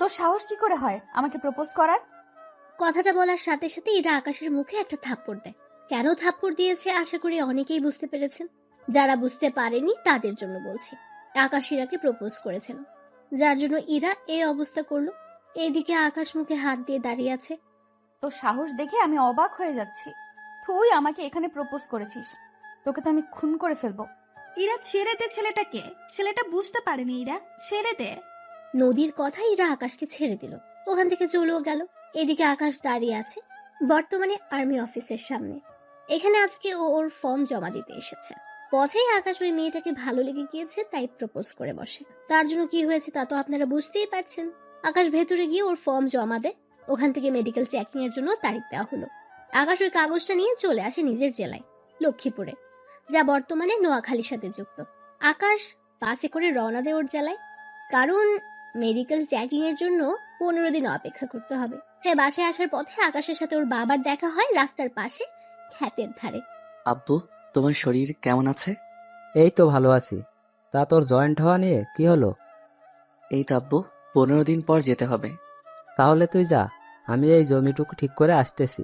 তোর সাহস কি করে হয় আমাকে প্রপোজ করার? কথাটা বলার সাথে সাথে ইরা আকাশের মুখে একটা থাপ্পড় দেয়। কেন থাপ্পড় দিয়েছে আশা করি অনেকেই বুঝতে পেরেছেন। যারা বুঝতে পারেনি তাদের জন্য বলছি। আকাশ ইরাকে প্রপোজ করেছিল, যার জন্য ইরা এই অবস্থা করলো। এইদিকে আকাশ মুখে হাত দিয়ে দাঁড়িয়ে আছে। তোর সাহস দেখে আমি অবাক হয়ে যাচ্ছি। তুই আমাকে এখানে প্রপোজ করেছিস, তোকে তো আমি খুন করে ফেলবো। ইরা ছেড়ে দে ছেলেটাকে, ছেলেটা বুঝতে পারেনি। ইরা ছেড়ে দে। নদীর কথা ইরা আকাশকে ছেড়ে দিল, ওখান থেকে চলেও গেল। এদিকে আকাশ দাঁড়িয়ে আছে বর্তমানে আর্মি অফিসের সামনে। এখানে আজকে ও ওর ফর্ম জমা দিতে এসেছে। পথেই আকাশ ওই মেয়েটাকে ভালো লেগে গিয়েছে, তাই প্রপোজ করে বসে। তার জন্য কি হয়েছে তা তো আপনারা বুঝতেই পারছেন। আকাশ ভেতরে গিয়ে ওর ফর্ম জমা দেয়। ওখান থেকে মেডিকেল চেকিং এর জন্য তারিখ দেওয়া হলো। আকাশ ওই কাগজটা নিয়ে চলে আসে নিজের জেলায়, লক্ষ্মীপুরে, যা বর্তমানে নোয়াখালীর সাথে যুক্ত। আকাশ বাসে করে রওনা দেয় ওর জেলায়, কারণ মেডিকেল চেকিং এর জন্য 15 দিন অপেক্ষা করতে হবে। হ্যাঁ, বাসায় আসার পথে আকাশের সাথে ওর বাবার দেখা হয় রাস্তার পাশে ক্ষেতের ধারে। আব্বু, তোমার শরীর কেমন আছে? এই তো ভালো আছি। তা তোর জয়েন্ট হওয়া নিয়ে কি হলো? এই তো আব্বু, 15 দিন পর যেতে হবে। তাহলে তুই যা, আমি এই জমিটুকু ঠিক করে আসতেছি।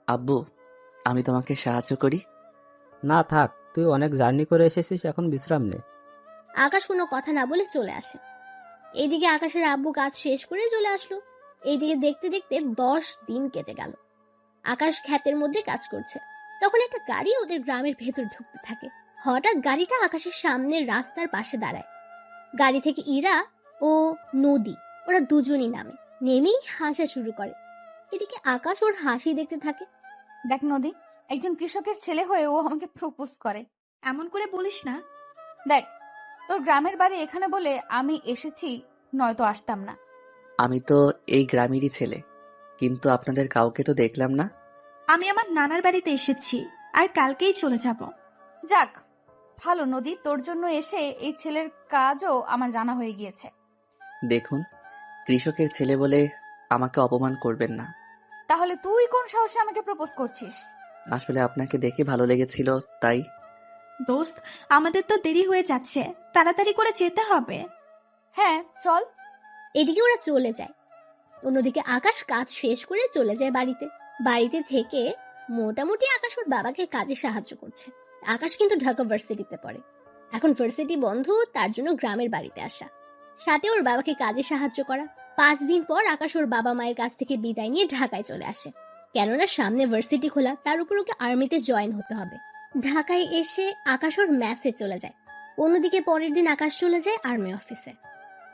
আব্বু, আমি তোমাকে সাহায্য করি? না থাক, তুই অনেক জার্নি করে এসেছিস, এখন বিশ্রাম নে। আকাশ কোনো কথা না বলে চলে আসে। এইদিকে আকাশের আব্বু কাজ শেষ করে চলে আসলো। এইদিকে দেখতে দেখতে 10 দিন কেটে গেল। আকাশ ক্ষেতের মধ্যে কাজ করছে, তখন একটা গাড়ি ওদের গ্রামের ভেতর ঢুকতে থাকে। হঠাৎ গাড়িটা আকাশের সামনের রাস্তার পাশে দাঁড়ায়। গাড়ি থেকে ইরা ও নদী, ওরা দুজনই নামে। নেমেই হাসা শুরু করে। এদিকে আকাশ ওর হাসি দেখতে থাকে। দেখ নদী, একজন কৃষকের ছেলে হয়ে ও আমাকে প্রপোজ করে। এমন করে বলিস না। দেখ, তোর গ্রামের বাড়ি এখানে বলে আমি এসেছি, নয়তো আসতাম না। আমি তো এই গ্রামেরই ছেলে, কিন্তু আপনাদের কাউকে তো দেখলাম না। আমি আমার নানার বাড়িতে এসেছি, আর কালকেই চলে যাব। যাক ভালো নদী, তোর জন্য এসে এই ছেলের কাজও আমার জানা হয়ে গিয়েছে। দেখুন, কৃষকের ছেলে বলে আমাকে অপমান করবেন না। তাহলে তুই কোন সাহসে আমাকে প্রপোজ করছিস? আসলে আপনাকে দেখে ভালো লেগেছিল, তাই। দোস্ত, আমাদের তো দেরি হয়ে যাচ্ছে, তাড়াতাড়ি করে যেতে হবে। হ্যাঁ চল। এদিকে ওরা চলে যায়। অন্যদিকে আকাশ কাজ শেষ করে চলে যায় বাড়িতে। বাড়িতে থেকে মোটামুটি আকাশ ওর বাবাকে কাজে সাহায্য করছে। আকাশ কিন্তু ঢাকা ভার্সিটিতে পড়ে। এখন ভার্সিটি বন্ধ, তার জন্য গ্রামের বাড়িতে আসা, সাথে ওর বাবাকে কাজে সাহায্য করা। 5 দিন পর আকাশ ওর বাবা মায়ের কাছ থেকে বিদায় নিয়ে ঢাকায় চলে আসে। কেননা সামনে ভার্সিটি খোলা, তার উপর ওকে আর্মিতে জয়েন হতে হবে। ঢাকায় এসে আকাশ ওর ম্যাসে চলে যায়। অন্যদিকে পরের দিন আকাশ চলে যায় আর্মি অফিসে।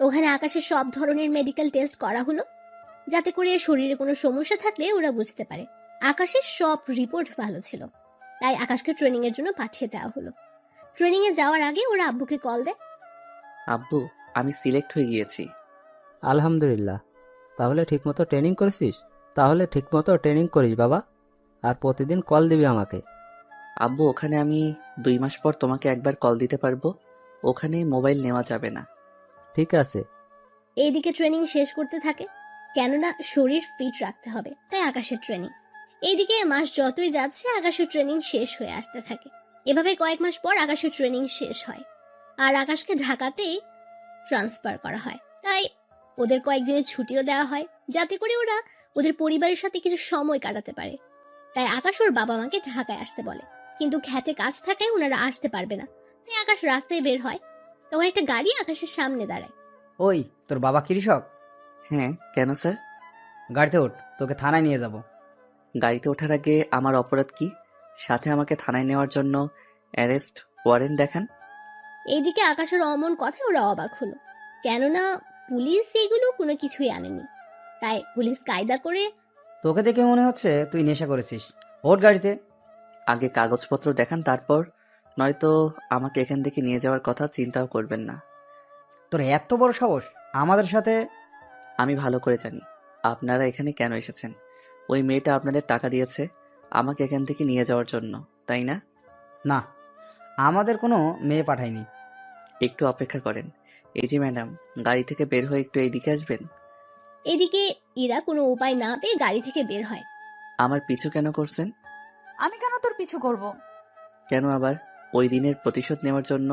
ওখানে আকাশের সব ধরনের মেডিকেল টেস্ট করা হলো, যাতে করে শরীরে কোনো সমস্যা থাকলে ওরা বুঝতে পারে। আকাশের সব রিপোর্ট ভালো ছিল, তাই আকাশকে ট্রেনিং এর জন্য পাঠিয়ে দেওয়া হলো। ট্রেনিং এ যাওয়ার আগে ওরা আব্বুকে কল দেয়। আব্বু, আমি সিলেক্ট হয়ে গিয়েছি। আলহামদুলিল্লাহ। তাহলে ঠিকমতো ট্রেনিং করিস বাবা, আর প্রতিদিন কল দিবি আমাকে। আব্বু, ওখানে আমি 2 মাস পর তোমাকে একবার কল দিতে পারবো। ওখানে মোবাইল নেওয়া যাবে না। ঠিক আছে। এইদিকে ট্রেনিং শেষ করতে থাকে, কেননা শরীর ফিট রাখতে হবে, তাই আকাশের ট্রেনিং। এইদিকে মাস যতই যাচ্ছে আকাশের ট্রেনিং শেষ হয়ে আসতে থাকে। এভাবে কয়েক মাস পর আকাশের ট্রেনিং শেষ হয়, আর আকাশকে ঢাকাতেই ট্রান্সফার করা হয়। তাই ওদের কয়েকদিনের ছুটিও দেওয়া হয়, যাতে করে ওরা ওদের পরিবারের সাথে কিছু সময় কাটাতে পারে। তাই আকাশ ওর বাবা মাকে ঢাকায় আসতে বলে, কিন্তু খেতে কাজ থাকায় ওনারা আসতে পারবে না। তাই আকাশ রাস্তায় বের হয়, তখন একটা গাড়ি আকাশের সামনে দাঁড়ায়। ওই, তোর বাবা কৃষক? হ্যাঁ, কেন স্যার? গাড়িতে ওঠ, তোকে থানায় নিয়ে যাব। গাড়িতে ওঠার আগে আমার অপরাধ কি? সাথে আমাকে থানায় নেওয়ার জন্য অ্যারেস্ট ওয়ারেন্ট দেখান। এইদিকে আকাশের অমন কথায় ওরা অবাক হলো, কেননা পুলিশ এগুলো কোনো কিছুই আনেনি। তাই পুলিশ কায়দা করে, তোকে দেখে মনে হচ্ছে তুই নেশা করেছিস, ওঠ গাড়িতে। আগে কাগজপত্র দেখান, তারপর নয়তো আমাকে এখান থেকে নিয়ে যাওয়ার কথা চিন্তাও করবেন না। তোর এত বড় সাহস আমাদের সাথে! আমি ভালো করে জানি আপনারা এখানে কেন এসেছেন। ওই মেয়েটা আপনাদের টাকা দিয়েছে আমাকে এখান থেকে নিয়ে যাওয়ার জন্য, তাই না? না, আমাদের কোনো মেয়ে পাঠায়নি। একটু অপেক্ষা করেন। এই যে ম্যাডাম, গাড়ি থেকে বের হয়ে একটু এইদিকে আসবেন। এদিকে ইরা কোনো উপায় না পেয়ে গাড়ি থেকে বের হয়। আমার পিছু কেন করছেন? আমি কেন তোর পিছু করব? কেন আবার? ওই দিনের প্রতিশোধ নেওয়ার জন্য।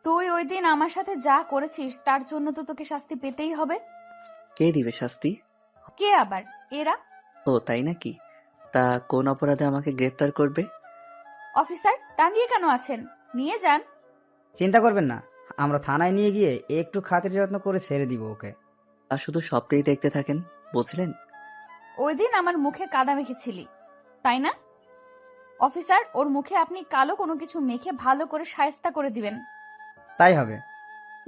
তুই ওই দিন আমার সাথে যা করেছিস তার জন্য তো তোকে শাস্তি পেতেই হবে। কে দিবে শাস্তি? কে আবার? এরা। ও তাই নাকি? তা কোন অপরাধে আমাকে গ্রেপ্তার করবে? অফিসার, দাঁড়িয়ে কেন আছেন? নিয়ে যান। চিন্তা করবেন না, আমরা থানায় নিয়ে গিয়ে একটু খাতির যত্ন করে ছেড়ে দিব ওকে। আর শুধু স্বপ্নেই দেখতে থাকেন, বুঝলেন? ওই দিন আমার মুখে কাদা মেখেছিলি, তাই না? অফিসার, ওর মুখে আপনি কালো কোনো কিছু মেখে ভালো করে শায়েস্তা করে দিবেন। তাই হবে।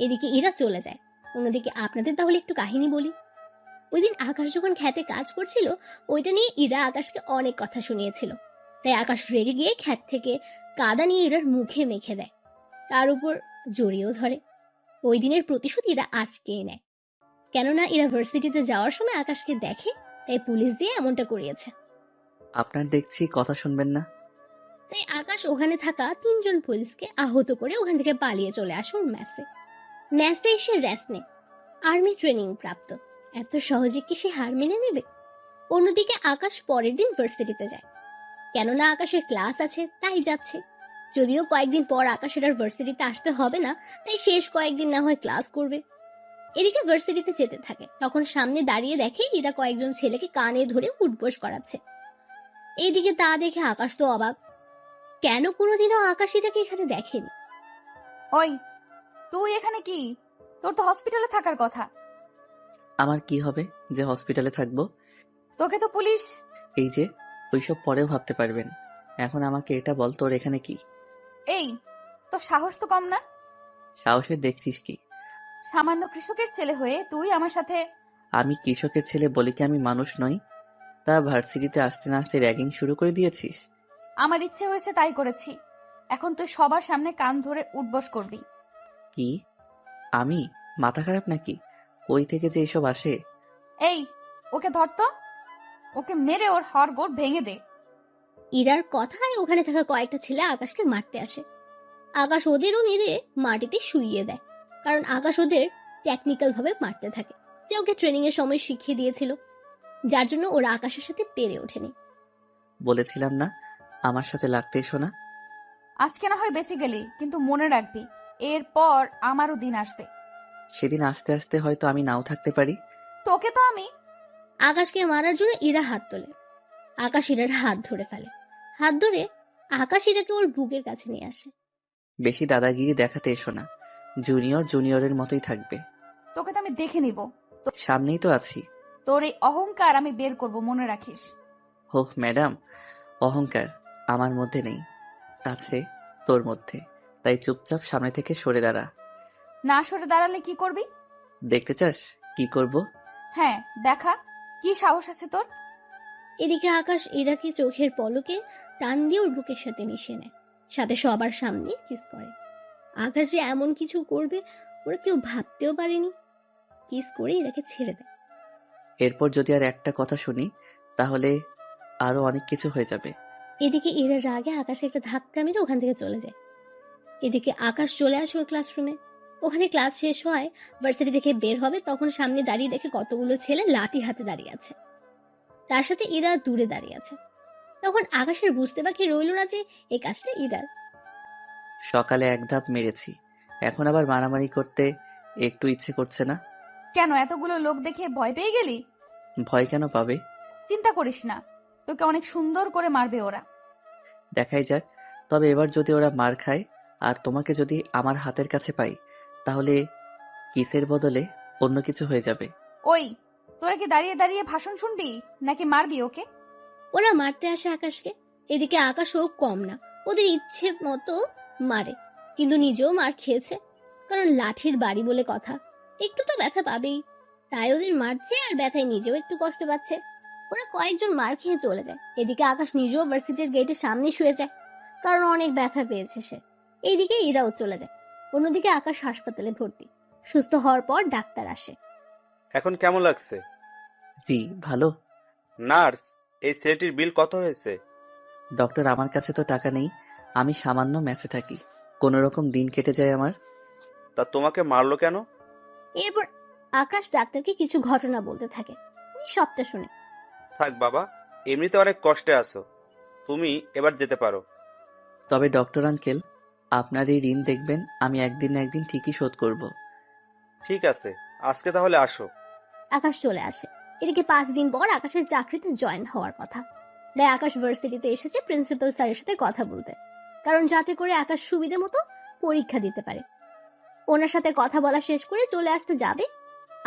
এদিকে ইরা চলে যায়। অন্যদিকে আপনাদের তাহলে একটু কাহিনী বলি। ওই দিন আকাশ যখন খ্যাতে কাজ করছিল, ওইটা নিয়ে ইরা আকাশকে অনেক কথা শুনিয়েছিল। তাই আকাশ রেগে গিয়ে খ্যাত থেকে কাদা নিয়ে ইরার মুখে মেখে দেয়, তার উপর জড়িয়েও ধরে। ওই দিনের প্রতিশোধ ইরা আজকেই নেয়। কেননা ইরা ভার্সিটিতে যাওয়ার সময় আকাশকে দেখে, তাই পুলিশ দিয়ে এমনটা করিয়েছে। আপনার দেখছি কথা শুনবেন না। তাই আকাশ ওখানে থাকা 3জন পুলিশকে আহত করে ওখান থেকে পালিয়ে চলে আসে ওর ম্যাসে। ম্যাসে এসে রেস্ট নেয়, আর্মি ট্রেনিং প্রাপ্ত, এত সহজে কি সে হার মেনে নেবে? অন্যদিকে আকাশ পরের দিন ভার্সিটিতে যায়। কেননা আকাশের ক্লাস আছে তাই যাচ্ছে। যদিও কয়েকদিন পর আকাশের আর ভার্সিটিতে আসতে হবে না, তাই শেষ কয়েকদিন না হয় ক্লাস করবে। এদিকে ভার্সিটিতে যেতে থাকে, তখন সামনে দাঁড়িয়ে দেখে ইরা কয়েকজন ছেলেকে কানে ধরে উঠবোস করাচ্ছে। এইদিকে তা দেখে আকাশ তো অবাক, কেন কোনোদিনও আকাশ এটাকে এখানে দেখেনি। ওই, তুই এখানে কি? তোর তো হসপিটালে থাকার কথা। আমার কি হবে যে হসপিটালে থাকবো? তোকে তো পুলিশ। এই যে, ওইসব পরেও ভাবতে পারবেন। এখন আমাকে এটা বল, তোর এখানে কি? এই, তোর সাহস তো কম না? সাহসের দেখছিস কি? সামান্য কৃষকের ছেলে হয়ে তুই আমার সাথে। আমি কৃষকের ছেলে বলে কি আমি মানুষ নই? তা ভার্সিটিতে আসতে না আসতে র্যাগিং শুরু করে দিয়েছিস? আমার ইচ্ছে হয়েছে তাই করেছি। এখন তুই সবার সামনে কান ধরে উঠবস করবি। কি? আমি? মাথা খারাপ নাকি? কই থেকে যে এসব আসে? এই, ওকে ধর তো। ওকে মেরে ওর হাড়গোড় ভেঙে দে। ইরার কথায় ওখানে থাকা কয়েকটা ছেলে আকাশকে মারতে আসে। আকাশ ওদেরও মেরে মাটিতে শুইয়ে দেয়, কারণ আকাশ ওদের টেকনিক্যাল ভাবে মারতে থাকে, যে ওকে ট্রেনিং এর সময় শিখিয়ে দিয়েছিল, যার জন্য ওরা আকাশের সাথে পেরে ওঠেনি। বলেছিলাম না আমার সাথে লাগতে এসো না? আজকে না হয় বেঁচে গেলি, কিন্তু মনে রাখবি এরপর আমারও দিন আসবে। সেদিন আস্তে আস্তে হয়তো আমি নাও থাকতে পারি। তোকে তো আমি। আকাশকে মারার জন্য ইরা হাত তোলে। আকাশ ইরার হাত ধরে ফেলে। হাত ধরে আকাশ ইরাকে ওর বুকের কাছে নিয়ে আসে। বেশি দাদাগিরি দেখাতে এসো না। জুনিয়র জুনিয়রের মতোই থাকবে। তোকে তো আমি দেখে নিব। সামনেই তো আছি। তোর এই অহংকার আমি বের করব, মনে রাখিস। হোহ ম্যাডাম, অহংকার আমার মধ্যে নেই, আছে তোর মধ্যে। তাই চুপচাপ সামনে থেকে সরে দাঁড়া। না সরে দাঁড়ালে কি করবি? দেখতে চাস কি করব? হ্যাঁ, দেখা। কি সাহস আছে তোর? এদিকে আকাশ ইরাকে চোখের পলকে টান দিয়ে ওর বুকের সাথে মিশিয়ে নেয়, সাথে সবার সামনে কিস করে। আকাশ যে এমন কিছু করবে ওরা কেউ ভাবতেও পারেনি। কিস করে ইরাকে ছেড়ে দেয়। এরপর যদি আর একটা কথা শুনি তাহলে আরো অনেক কিছু হয়ে যাবে। এদিকে ইরার রাগে আকাশে একটা ধাক্কা মেরে ওখান থেকে চলে যায়। এদিকে আকাশ চলে আসে ওর ক্লাসরুমে। ওখানে ক্লাস শেষ হয়, ভার্সিটি থেকে বের হবে, তখন সামনে দাঁড়িয়ে দেখে কতগুলো ছেলে লাঠি হাতে দাঁড়িয়ে আছে। তার সাথে ইরা দূরে দাঁড়িয়ে আছে। তখন আকাশের বুঝতে বাকি রইল না যে এই কাজটা ইরার। সকালে এক ধাপ মেরেছি, এখন আবার মারামারি করতে একটু ইচ্ছে করছে না। কেন এতগুলো লোক দেখে ভয় পেয়ে গেলি? ভয় কেন পাবে? চিন্তা করিস না, তোকে অনেক সুন্দর করে মারবে ওরা। দেখাই যাক। তবে এবার যদি ওরা মার খায় আর তোমাকে যদি আমার হাতের কাছে পাই, তাহলে কিসের বদলে অন্য কিছু হয়ে যাবে। ওই, তোরা কি দাঁড়িয়ে দাঁড়িয়ে ভাষণ শুনবি নাকি মারবি ওকে? ওরা মারতে আসে আকাশকে। এদিকে আকাশও কম না, ওদের ইচ্ছে মতো মারে, কিন্তু নিজেও মার খেয়েছে, কারণ লাঠির বাড়ি বলে কথা, একটু তো ব্যথা পাবেই। তাই ওদের মারছে আর ব্যথায় নিজেও একটু কষ্ট পাচ্ছে। ওরা কয়েকজন মার খেয়ে চলে যায়। এদিকে আকাশ নিজেও ভার্সিটির গেটের সামনে শুয়ে যায়, কারণ অনেক ব্যথা পেয়েছে সে। এইদিকে ইরাও চলে যায়। অন্যদিকে আকাশ হাসপাতালে ভর্তি। সুস্থ হওয়ার পর ডাক্তার আসে। এখন কেমন লাগছে? জি ভালো। নার্স, এই ছেলেটির বিল কত হয়েছে? ডক্টর, আমার কাছে তো টাকা নেই, আমি সামান্য মেসে থাকি, কোনো রকম দিন কেটে যায় আমার। তা তোমাকে মারলো কেন? এরপর আকাশ ডাক্তারকে কিছু ঘটনা বলতে থাকে। উনি সবটা শুনে। থাক বাবা, এমনিতে অনেক কষ্টে আছো, তুমি এবার যেতে পারো। তবে ডক্টর আঙ্কেল, আপনার এই ঋণ দেখবেন আমি একদিন না একদিন ঠিকই শোধ করব। ঠিক আছে, আজকে তাহলে আসো। আকাশ চলে আসে। এদিকে 5 দিন পর আকাশের চাকরিতে জয়েন হওয়ার কথা। তাই আকাশ ভার্সিটিতে এসেছে প্রিন্সিপাল স্যারের সাথে কথা বলতে, কারণ যাতে করে আকাশ সুবিধা মতো পরীক্ষা দিতে পারে। ওনার সাথে কথা বলা শেষ করে চলে আসতে যাবে,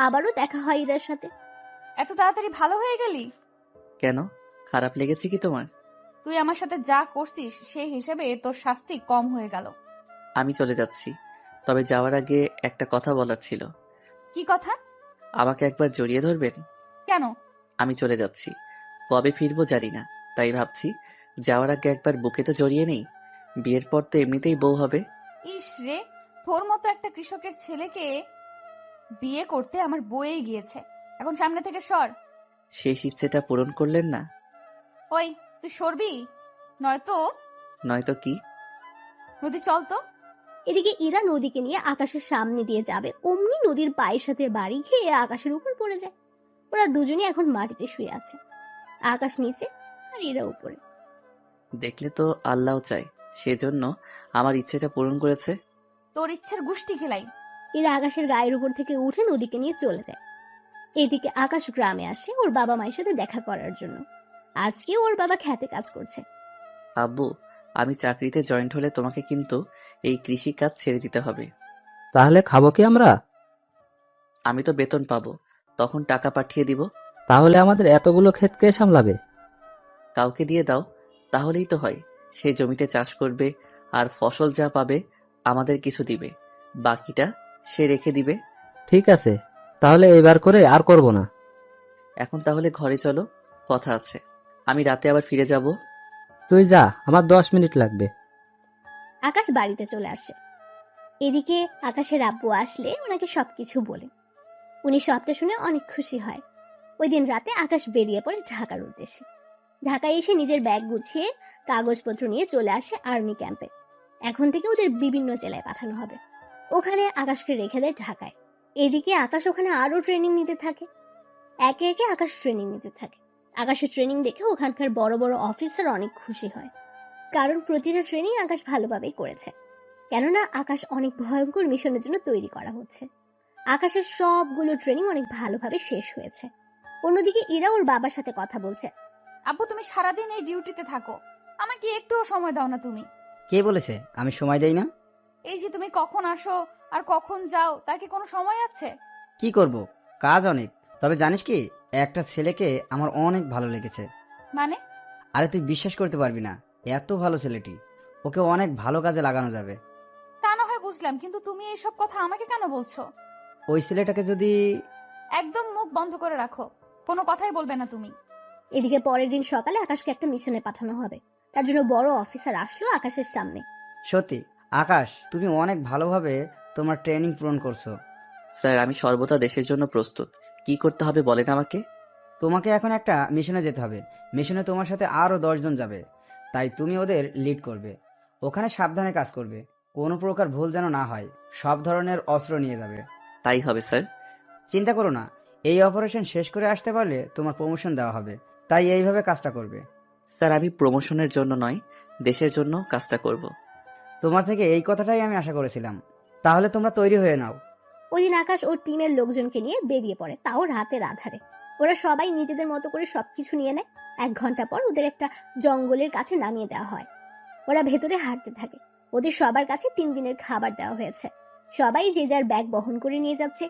আবারও দেখা হয় ইরার সাথে। এত তাড়াতাড়ি ভালো হয়ে গেলি? কেন, খারাপ লেগেছে কি তোমার? তুই আমার সাথে যা করছিস সেই হিসেবে তোর শাস্তি কম হয়ে গেল। আমি চলে যাচ্ছি, তবে যাওয়ার আগে একটা কথা বলার ছিল। কি কথা? আমাকে একবার জড়িয়ে ধরবেন? কেন? আমি চলে যাচ্ছি, কবে ফিরবো জানি না, তাই ভাবছি যাওয়ার আগে একবার বুকে তো জড়িয়ে নেই। বিয়ের পর তো এমনিতেই বউ হবে। ইস রে, তোর মতো একটা কৃষকের ছেলেকে বিয়ে করতে আমার বয়েই গিয়েছে। এখন সামনে থেকে সর। শেষ ইচ্ছেটা পূরণ করলেন না? ওই, তুই সরবি নয়তো নয়তো কি? নদী চল তো। এদিকে ইরা নদীকে নিয়ে আকাশের সামনে দিয়ে যাবে, অমনি নদীর পায়ের সাথে বাড়ি খেয়ে আকাশের উপর পড়ে যায়। ওরা দুজনই এখন মাটিতে শুয়ে আছে, আকাশ নিচে আর ইরা উপরে। দেখলে তো আল্লাহ চায়, সেজন্য আমার ইচ্ছেটা পূরণ করেছে। তোর ইচ্ছের গুষ্টি খেলাই। ইরা আকাশের গায়ের উপর থেকে উঠে নদীকে নিয়ে চলে যায়। এদিকে আকাশ গ্রামে আসে ওর বাবা মায়ের সাথে দেখা করার জন্য। আজকে ওর বাবা খেতে কাজ করছে। আব্বু, আমি চাকরিতে জয়েন্ট হলে তোমাকে কিন্তু এই কৃষি কাজ ছেড়ে দিতে হবে। তাহলে খাবো কি আমরা? আমি তো বেতন পাবো, তখন টাকা পাঠিয়ে দিব। তাহলে আমাদের এতগুলো ক্ষেত কে সামলাবে? কাউকে দিয়ে দাও, তাহলেই তো হয়। সে জমিতে চাষ করবে, আর ফসল যা পাবে আমাদের কিছু দিবে, বাকিটা সে রেখে দিবে। ঠিক আছে, তাহলে এবার করে আর করব না। এখন তাহলে ঘরে চলো, কথা আছে। আমি রাতে আবার ফিরে যাব। তুই যা, আমার 10 মিনিট লাগবে। আকাশ বাড়িতে চলে আসে। এদিকে আকাশের আব্বু আসলে ওনাকে সবকিছু বলে। উনি সবটা শুনে অনেক খুশি হয়। ওই দিন রাতে আকাশ বেরিয়ে পড়ে ঢাকার উদ্দেশ্যে। ঢাকায় এসে নিজের ব্যাগ গুছিয়ে কাগজপত্র নিয়ে চলে আসে আর্মি ক্যাম্পে। এখন থেকে ওদের বিভিন্ন জেলায় পাঠানো হবে। ওখানে আকাশকে রেখে দেয় ঢাকায়। এদিকে আকাশ ওখানে আরো ট্রেনিং নিতে থাকে। একে একে আকাশ ট্রেনিং নিতে থাকে। আকাশের ট্রেনিং দেখে ওখানকার বড় বড় অফিসার অনেক খুশি হয়, কারণ প্রতিটা ট্রেনিং আকাশ ভালোভাবেই করেছে। কেননা আকাশ অনেক ভয়ঙ্কর মিশনের জন্য তৈরি করা হচ্ছে। আকাশের সবগুলো ট্রেনিং অনেক ভালোভাবে শেষ হয়েছে। অন্যদিকে ইরা ওর বাবার সাথে কথা বলছে। আব্বু, তুমি সারাদিন এই ডিউটিতে থাকো, আমাকে একটুও সময় দাও না তুমি? কে বলেছে আমি সময় দেই না? এই যে তুমি কখন আসো আর কখন যাও, তার কি কোনো সময় আছে? কি করব, কাজ অনেক। তবে জানিস কি, একটা ছেলেকে আমার অনেক ভালো লেগেছে। মানে? আরে তুই বিশ্বাস করতে পারবি না, এত ভালো ছেলেটি। ওকে অনেক ভালো কাজে লাগানো যাবে। তা না হয় বুঝলাম, কিন্তু তুমি এইসব কথা আমাকে কেন বলছো? ওই ছেলেটাকে যদি... একদম মুখ বন্ধ করে রাখো, কোনো কথাই বলবে না তুমি। এদিকে পরের দিন সকালে আকাশকে একটা মিশনে পাঠানো হবে। তার জন্য বড় অফিসার আসলো আকাশের সামনে। সত্যি আকাশ, তুমি অনেক ভালোভাবে তোমার ট্রেনিং পূরণ করছো। স্যার, আমি সর্বদা দেশের জন্য প্রস্তুত। কি করতে হবে বলেন আমাকে। তোমাকে এখন একটা মিশনে যেতে হবে। মিশনে তোমার সাথে আরো 10 জন যাবে, তাই তুমি ওদের লিড করবে। ওখানে সাবধানে কাজ করবে, কোনো প্রকার ভুল যেন না হয়। সব ধরনের অস্ত্র নিয়ে যাবে। তাই হবে স্যার। চিন্তা করো না, এই অপারেশন শেষ করে আসতে পারলে তোমার প্রমোশন দেওয়া হবে। তাই এইভাবে কাজটা করবে। স্যার, আমি প্রমোশনের জন্য নয়, দেশের জন্য কাজটা করব। তোমার থেকে এই কথাটাই আমি আশা করেছিলাম। তাহলে তোমরা তৈরি হয়ে নাও। ওই দিন আকাশ ওর টিমের লোকজনকে নিয়ে বেরিয়ে পড়ে, তাও রাতের আধারে। ওরা সবাই নিজেদের মতো করে সবকিছু নিয়ে নেয়। 1 ঘন্টা পর ওদের একটা জঙ্গলের কাছে নামিয়ে দেওয়া হয়। ওরা ভেতরে হাঁটতে থাকে। ওদের সবার কাছে 3 দিনের খাবার দেওয়া হয়েছে। সবাই যে যার ব্যাগ বহন করে নিয়ে যাচ্ছে।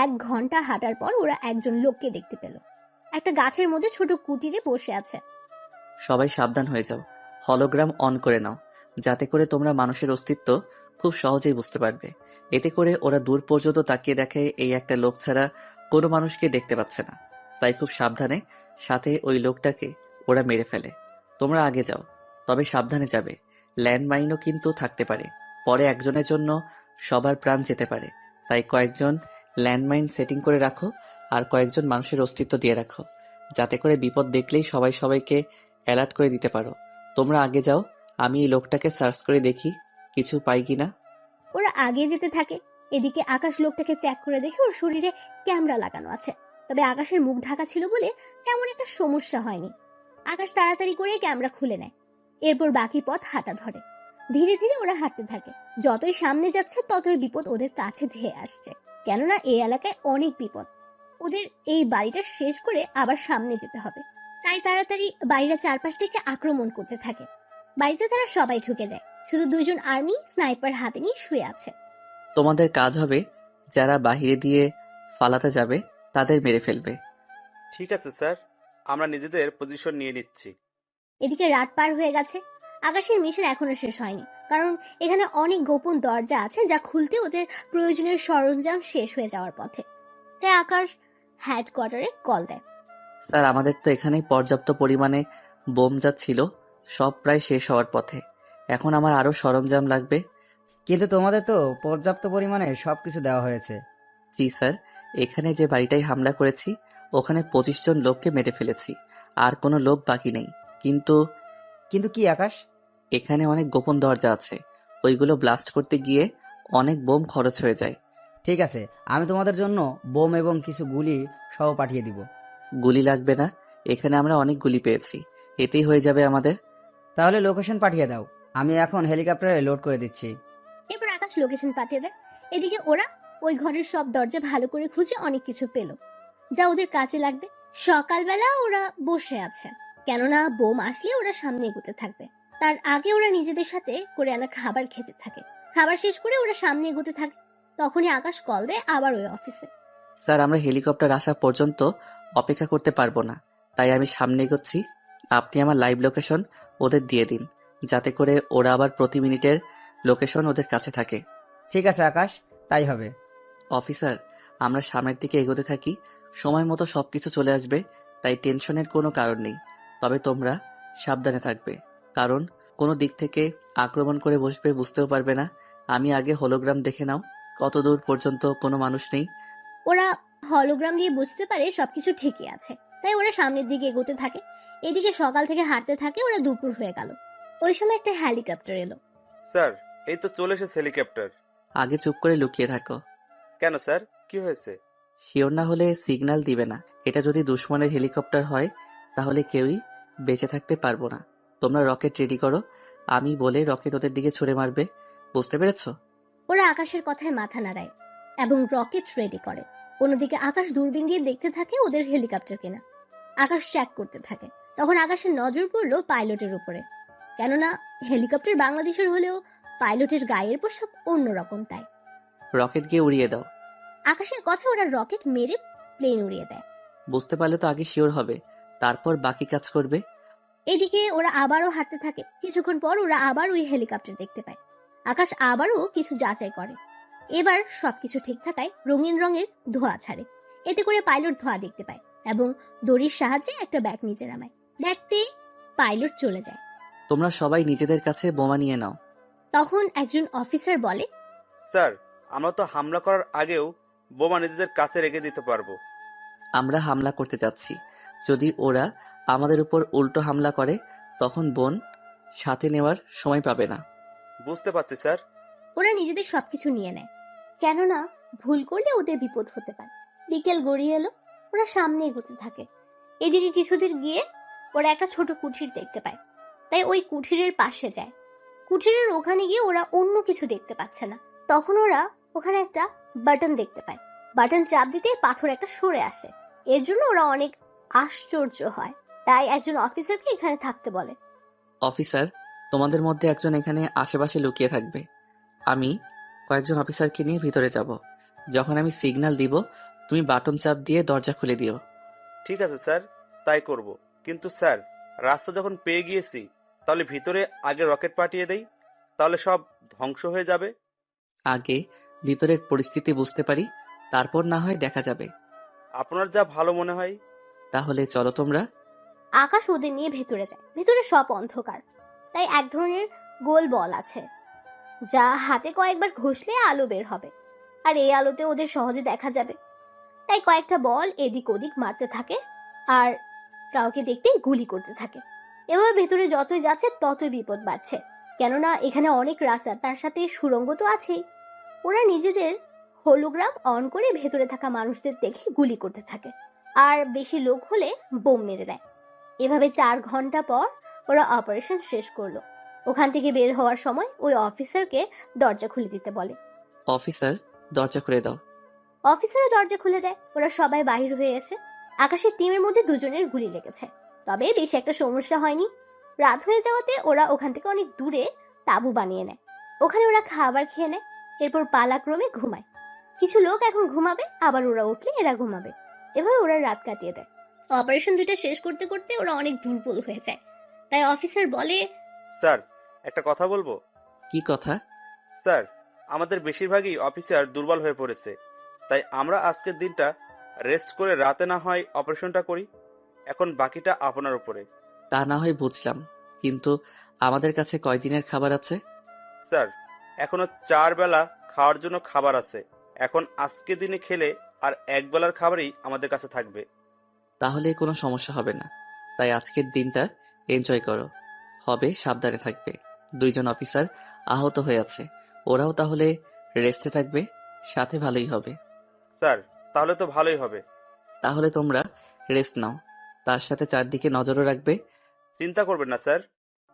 1 ঘন্টা হাঁটার পর ওরা একজন লোককে দেখতে পেল। একটা গাছের মধ্যে ছোট কুটিরে বসে আছে। সবাই সাবধান হয়ে যাও, হলোগ্রাম অন করে নাও, যাতে করে তোমরা মানুষের অস্তিত্ব খুব সহজেই বুঝতে পারবে। এতে করে ওরা দূর পর্যন্ত তাকিয়ে দেখে এই একটা লোক ছাড়া কোনো মানুষকে দেখতে পাচ্ছে না। তাই খুব সাবধানে সাথে ওই লোকটাকে ওরা মেরে ফেলে। তোমরা আগে যাও, তবে সাবধানে যাবে। ল্যান্ডমাইনও কিন্তু থাকতে পারে, পরে একজনের জন্য সবার প্রাণ যেতে পারে। তাই কয়েকজন ল্যান্ডমাইন সেটিং করে রাখো, আর কয়েকজন মানুষের অস্তিত্ব দিয়ে রাখো, যাতে করে বিপদ দেখলেই সবাই সবাইকে অ্যালার্ট করে দিতে পারো। তোমরা আগে যাও, আমি এই লোকটাকে সার্চ করে দেখি কিছু পাই কিনা। ওরা আগে যেতে থাকে। এদিকে আকাশ লোকটাকে চেক করে দেখে ওর শরীরে ক্যামেরা লাগানো আছে। তবে আকাশের মুখ ঢাকা ছিল বলে তেমন একটা সমস্যা হয়নি। আকাশ তাড়াতাড়ি করে ক্যামেরা খুলে নেয়। এরপর বাকি পথ হাঁটা ধরে। ধীরে ধীরে ওরা হাঁটতে থাকে। যতই সামনে যাচ্ছে ততই বিপদ ওদের কাছে ধেয়ে আসছে, কেননা এই এলাকায় অনেক বিপদ। ওদের এই বাড়িটা শেষ করে আবার সামনে যেতে হবে। তাই তাড়াতাড়ি বাড়িটা চারপাশ থেকে আক্রমণ করতে থাকে। বাড়িতে তারা সবাই ঢুকে যায়, শুধু দুইজন আর্মি স্নাইপার হাতে নিয়ে শুয়ে আছে। তোমাদের কাজ হবে যারা বাহিরে দিয়ে ফালাতে যাবে তাদের মেরে ফেলবে। ঠিক আছে স্যার, আমরা নিজেদের পজিশন নিয়ে নিচ্ছি। এদিকে রাত পার হয়ে গেছে। আকাশের মিশন এখনো শেষ হয়নি, কারণ এখানে অনেক গোপন দরজা আছে যা খুলতে ওদের প্রয়োজনীয় সরঞ্জাম শেষ হয়ে যাওয়ার পথে। তাই আকাশ হেডকোয়ার্টারে কল দেয়। স্যার, আমাদের তো এখানেই পর্যাপ্ত পরিমাণে বোম যা ছিল সব প্রায় শেষ হওয়ার পথে। এখন আমার আরো সরঞ্জাম লাগবে। কিন্তু তোমাদের তো পর্যাপ্ত পরিমাণে সবকিছু দেওয়া হয়েছে। জি স্যার, এখানে যে বাড়িটায় হামলা করেছি ওখানে 25 জন লোককে মেরে ফেলেছি, আর কোনো লোক বাকি নেই। কিন্তু কিন্তু কি আকাশ? এখানে অনেক গোপন দরজা আছে, ওইগুলো ব্লাস্ট করতে গিয়ে অনেক বোম খরচ হয়ে যায়। ঠিক আছে, আমি তোমাদের জন্য বোম এবং কিছু গুলি সহ পাঠিয়ে দিব। গুলি লাগবে না, এখানে আমরা অনেক গুলি পেয়েছি, এতেই হয়ে যাবে আমাদের। তাহলে লোকেশন পাঠিয়ে দাও, আমি এখন হেলিকপ্টারে লোড করে দিচ্ছি। এরপর আকাশ লোকেশন পাঠিয়ে দেয়। এদিকে ওরা ওই ঘরের সব দরজা ভালো করে খুঁজে অনেক কিছু পেল যা ওদের কাজে লাগবে। সকালবেলা ওরা বসে আছে, কেননা বোম আসলে ওরা সামনে এগোতে থাকবে। তার আগে ওরা নিজেদের সাথে করে আনা খাবার খেতে থাকে। খাবার শেষ করে ওরা সামনে এগোতে থাকে। তখনই আকাশ কল দেয় আবার ওই অফিসে। স্যার, আমরা হেলিকপ্টার আসা পর্যন্ত অপেক্ষা করতে পারবো না, তাই আমি সামনে এগোচ্ছি। আপনি আমার লাইভ লোকেশন ওদের দিয়ে দিন, যাতে করে ওরা আবার প্রতি মিনিটের লোকেশন ওদের কাছে থাকে। ঠিক আছে আকাশ, তাই হবে। অফিসার, আমরা সামনের দিকে এগোতে থাকি, সময় মতো সবকিছু চলে আসবে, তাই টেনশনের কোনো কারণ নেই। তবে তোমরা সাবধানে থাকবে, কারণ কোনো দিক থেকে আক্রমণ করে বসবে বুঝতেও পারবে না। আমি আগে হলোগ্রাম দেখে নাও, কত দূর পর্যন্ত কোনো মানুষ নেই। ওরা হলোগ্রাম দিয়ে বুঝতে পারে সবকিছু ঠিকই আছে, তাই ওরা সামনের দিকে এগোতে থাকে। এদিকে সকাল থেকে হাঁটতে থাকে, ওরা দুপুর হয়ে গেল। ওই সময় একটা হেলিকপ্টার এলো। স্যার, এই তো চলে এসেছে হেলিকপ্টার। আগে চুপ করে লুকিয়ে থাকো। কেন স্যার, কি হয়েছে? শিওর না হলে সিগন্যাল দিবে না। এটা যদি দুশমনের হেলিকপ্টার হয় তাহলে কেউই বেঁচে থাকতে পারবো না। তোমরা রকেট রেডি করো, আমি বলে রকেট ওদের দিকে ছুড়ে মারবে, বুঝতে পেরেছো? ওরা আকাশের কথায় মাথা নাড়ায় এবং রকেট রেডি করে। অন্যদিকে আকাশ দূরবীন দিয়ে দেখতে থাকে ওদের হেলিকপ্টার কিনা। আকাশ চেক করতে থাকে। তখন আকাশের নজর পড়লো পাইলটের উপরে, কেননা হেলিকপ্টার বাংলাদেশের হলেও পাইলটের গায়ের পোশাক অন্যরকম। তাই রকেট গিয়ে উড়িয়ে দাও। আকাশের কথা ওরা রকেট মেরে প্লেন উড়িয়ে দেয়। বুঝতে পারলে তো আগে শিওর হবে, তারপর বাকি কাজ করবে। এদিকে ওরা আবারও হাঁটতে থাকে। কিছুক্ষণ পর ওরা আবার ওই হেলিকপ্টার দেখতে পায়। আকাশ আবারও কিছু যাচাই করে। এবার সবকিছু ঠিক থাকায় রঙিন রঙের ধোঁয়া ছাড়ে। এতে করে পাইলট ধোঁয়া দেখতে পায় এবং দড়ির সাহায্যে একটা ব্যাগ নিচে নামায়। ব্যাগ পেয়ে পাইলট চলে যায়। তোমরা সবাই নিজেদের কাছে বোমা নিয়ে নাও। তখন একজন অফিসার বলে, স্যার, আমরা তো হামলা করার আগেও বোমা নিজেদের কাছে রেখে দিতে পারবো। আমরা হামলা করতে যাচ্ছি, যদি ওরা আমাদের উপর উল্টো হামলা করে তখন বোন সাথে নেওয়ার সময় পাবে না। বুঝতে পারছি স্যার। ওরা নিজেদের সবকিছু নিয়ে নেয়, কেননা ভুল করলে ওদের বিপদ হতে পারে। বিকেল গড়িয়ে এলো। ওরা সামনে এগোতে থাকে। এদিকে কিছুদূর গিয়ে ওরা একটা ছোট কুঠির দেখতে পায়, তাই ওই কুঠিরের পাশে যায়। কুঠিরের ওখানে গিয়ে ওরা অন্য কিছু দেখতে পাচ্ছে না। তখন ওরা ওখানে একটা বাটন দেখতে পায়। বাটন চাপ দিতে পাথর একটা সরে আসে। এর জন্য ওরা অনেক আশ্চর্য হয়, তাই একজন অফিসারকে এখানে থাকতে বলে। অফিসার, তোমাদের মধ্যে একজন এখানে আশেপাশে লুকিয়ে থাকবে। আমি কয়েকজন অফিসারকে নিয়ে ভিতরে যাব। যখন আমি সিগন্যাল দিব তুমি বাটন চাপ দিয়ে দরজা খুলে দিও। ঠিক আছে স্যার, তাই করব। কিন্তু স্যার, রাস্তা যখন পেয়ে গিয়েছি তাহলে ভিতরে আগে রকেট পাঠিয়ে দেই, তাহলে সব ধ্বংস হয়ে যাবে। আগে ভিতরের পরিস্থিতি বুঝতে পারি, তারপর না হয় দেখা যাবে। আপনার যা ভালো মনে হয়। তাহলে চলো তোমরা। আকাশ ওদের নিয়ে ভেতরে যায়। ভেতরে সব অন্ধকার, তাই এক ধরনের গোল বল আছে যা হাতে কয়েকবার ঘষলে আলো বের হবে, আর এই আলোতে ওদের সহজে দেখা যাবে। তাই কয়েকটা বল এদিক ওদিক মারতে থাকে আর কাউকে দেখতে গুলি করতে থাকে। এভাবে ভেতরে যতই যাচ্ছে ততই বিপদ বাড়ছে, কেননা এখানে অনেক রাস্তা, তার সাথে সুড়ঙ্গ তো আছেই। ওরা নিজেদের হোলোগ্রাম অন করে ভেতরে থাকা মানুষদের দেখে গুলি করতে থাকে, আর বেশি লোক হলে বোম মেরে দেয়। এভাবে 4 ঘন্টা পর ওরা অপারেশন শেষ করলো। ওখান থেকে বের হওয়ার সময় ওই অফিসারকে দরজা খুলে দিতে বলে। অফিসার, দরজা খুলে দাও। অফিসারও দরজা খুলে দেয়। ওরা সবাই বাহির হয়ে এসে আকাশের টিমের মধ্যে দুজনের গুলি লেগেছে, তবে বেশি একটা সমস্যা হয়নি। রাত হয়ে যাওয়াতে ওরা ওখান থেকে অনেক দূরে তাঁবু বানিয়ে নেয়। ওখানে ওরা খাবার খেয়ে নেয়, এরপর পালাক্রমে ঘুমায়। কিছু লোক এখন ঘুমাবে, আবার ওরা উঠলে এরা ঘুমাবে। এভাবে ওরা রাত কাটিয়ে দেয়। অপারেশন দুইটা শেষ করতে করতে ওরা অনেক দুর্বল হয়ে যায়। তাই অফিসার বলে, স্যার, একটা কথা বলবো? কি কথা? স্যার, আমাদের বেশিরভাগই অফিসার দুর্বল হয়ে পড়েছে, তাই আমরা আজকের দিনটা রেস্ট করে রাতে না হয় অপারেশনটা করি। এখন বাকিটা আপনার উপরে। তা না হয় বুঝলাম, কিন্তু আমাদের কাছে কয়দিনের খাবার আছে? স্যার, এখনো 4 বেলা খাওয়ার জন্য খাবার আছে। এখন আজকে দিনে খেলে আর এক বেলার খাবারই আমাদের কাছে থাকবে। তাহলে কোনো সমস্যা হবে না। তাই আজকের দিনটা এনজয় করো। হবে সাবধানে থাকবে। 2 জন অফিসার আহত হয়ে আছে, ওরাও তাহলে রেস্টে থাকবে, সাথে ভালোই হবে। স্যার, তাহলে তো ভালোই হবে। তাহলে তোমরা রেস্ট নাও, তার সাথে চারদিকে নজরও রাখবে। চিন্তা করবেন না স্যার।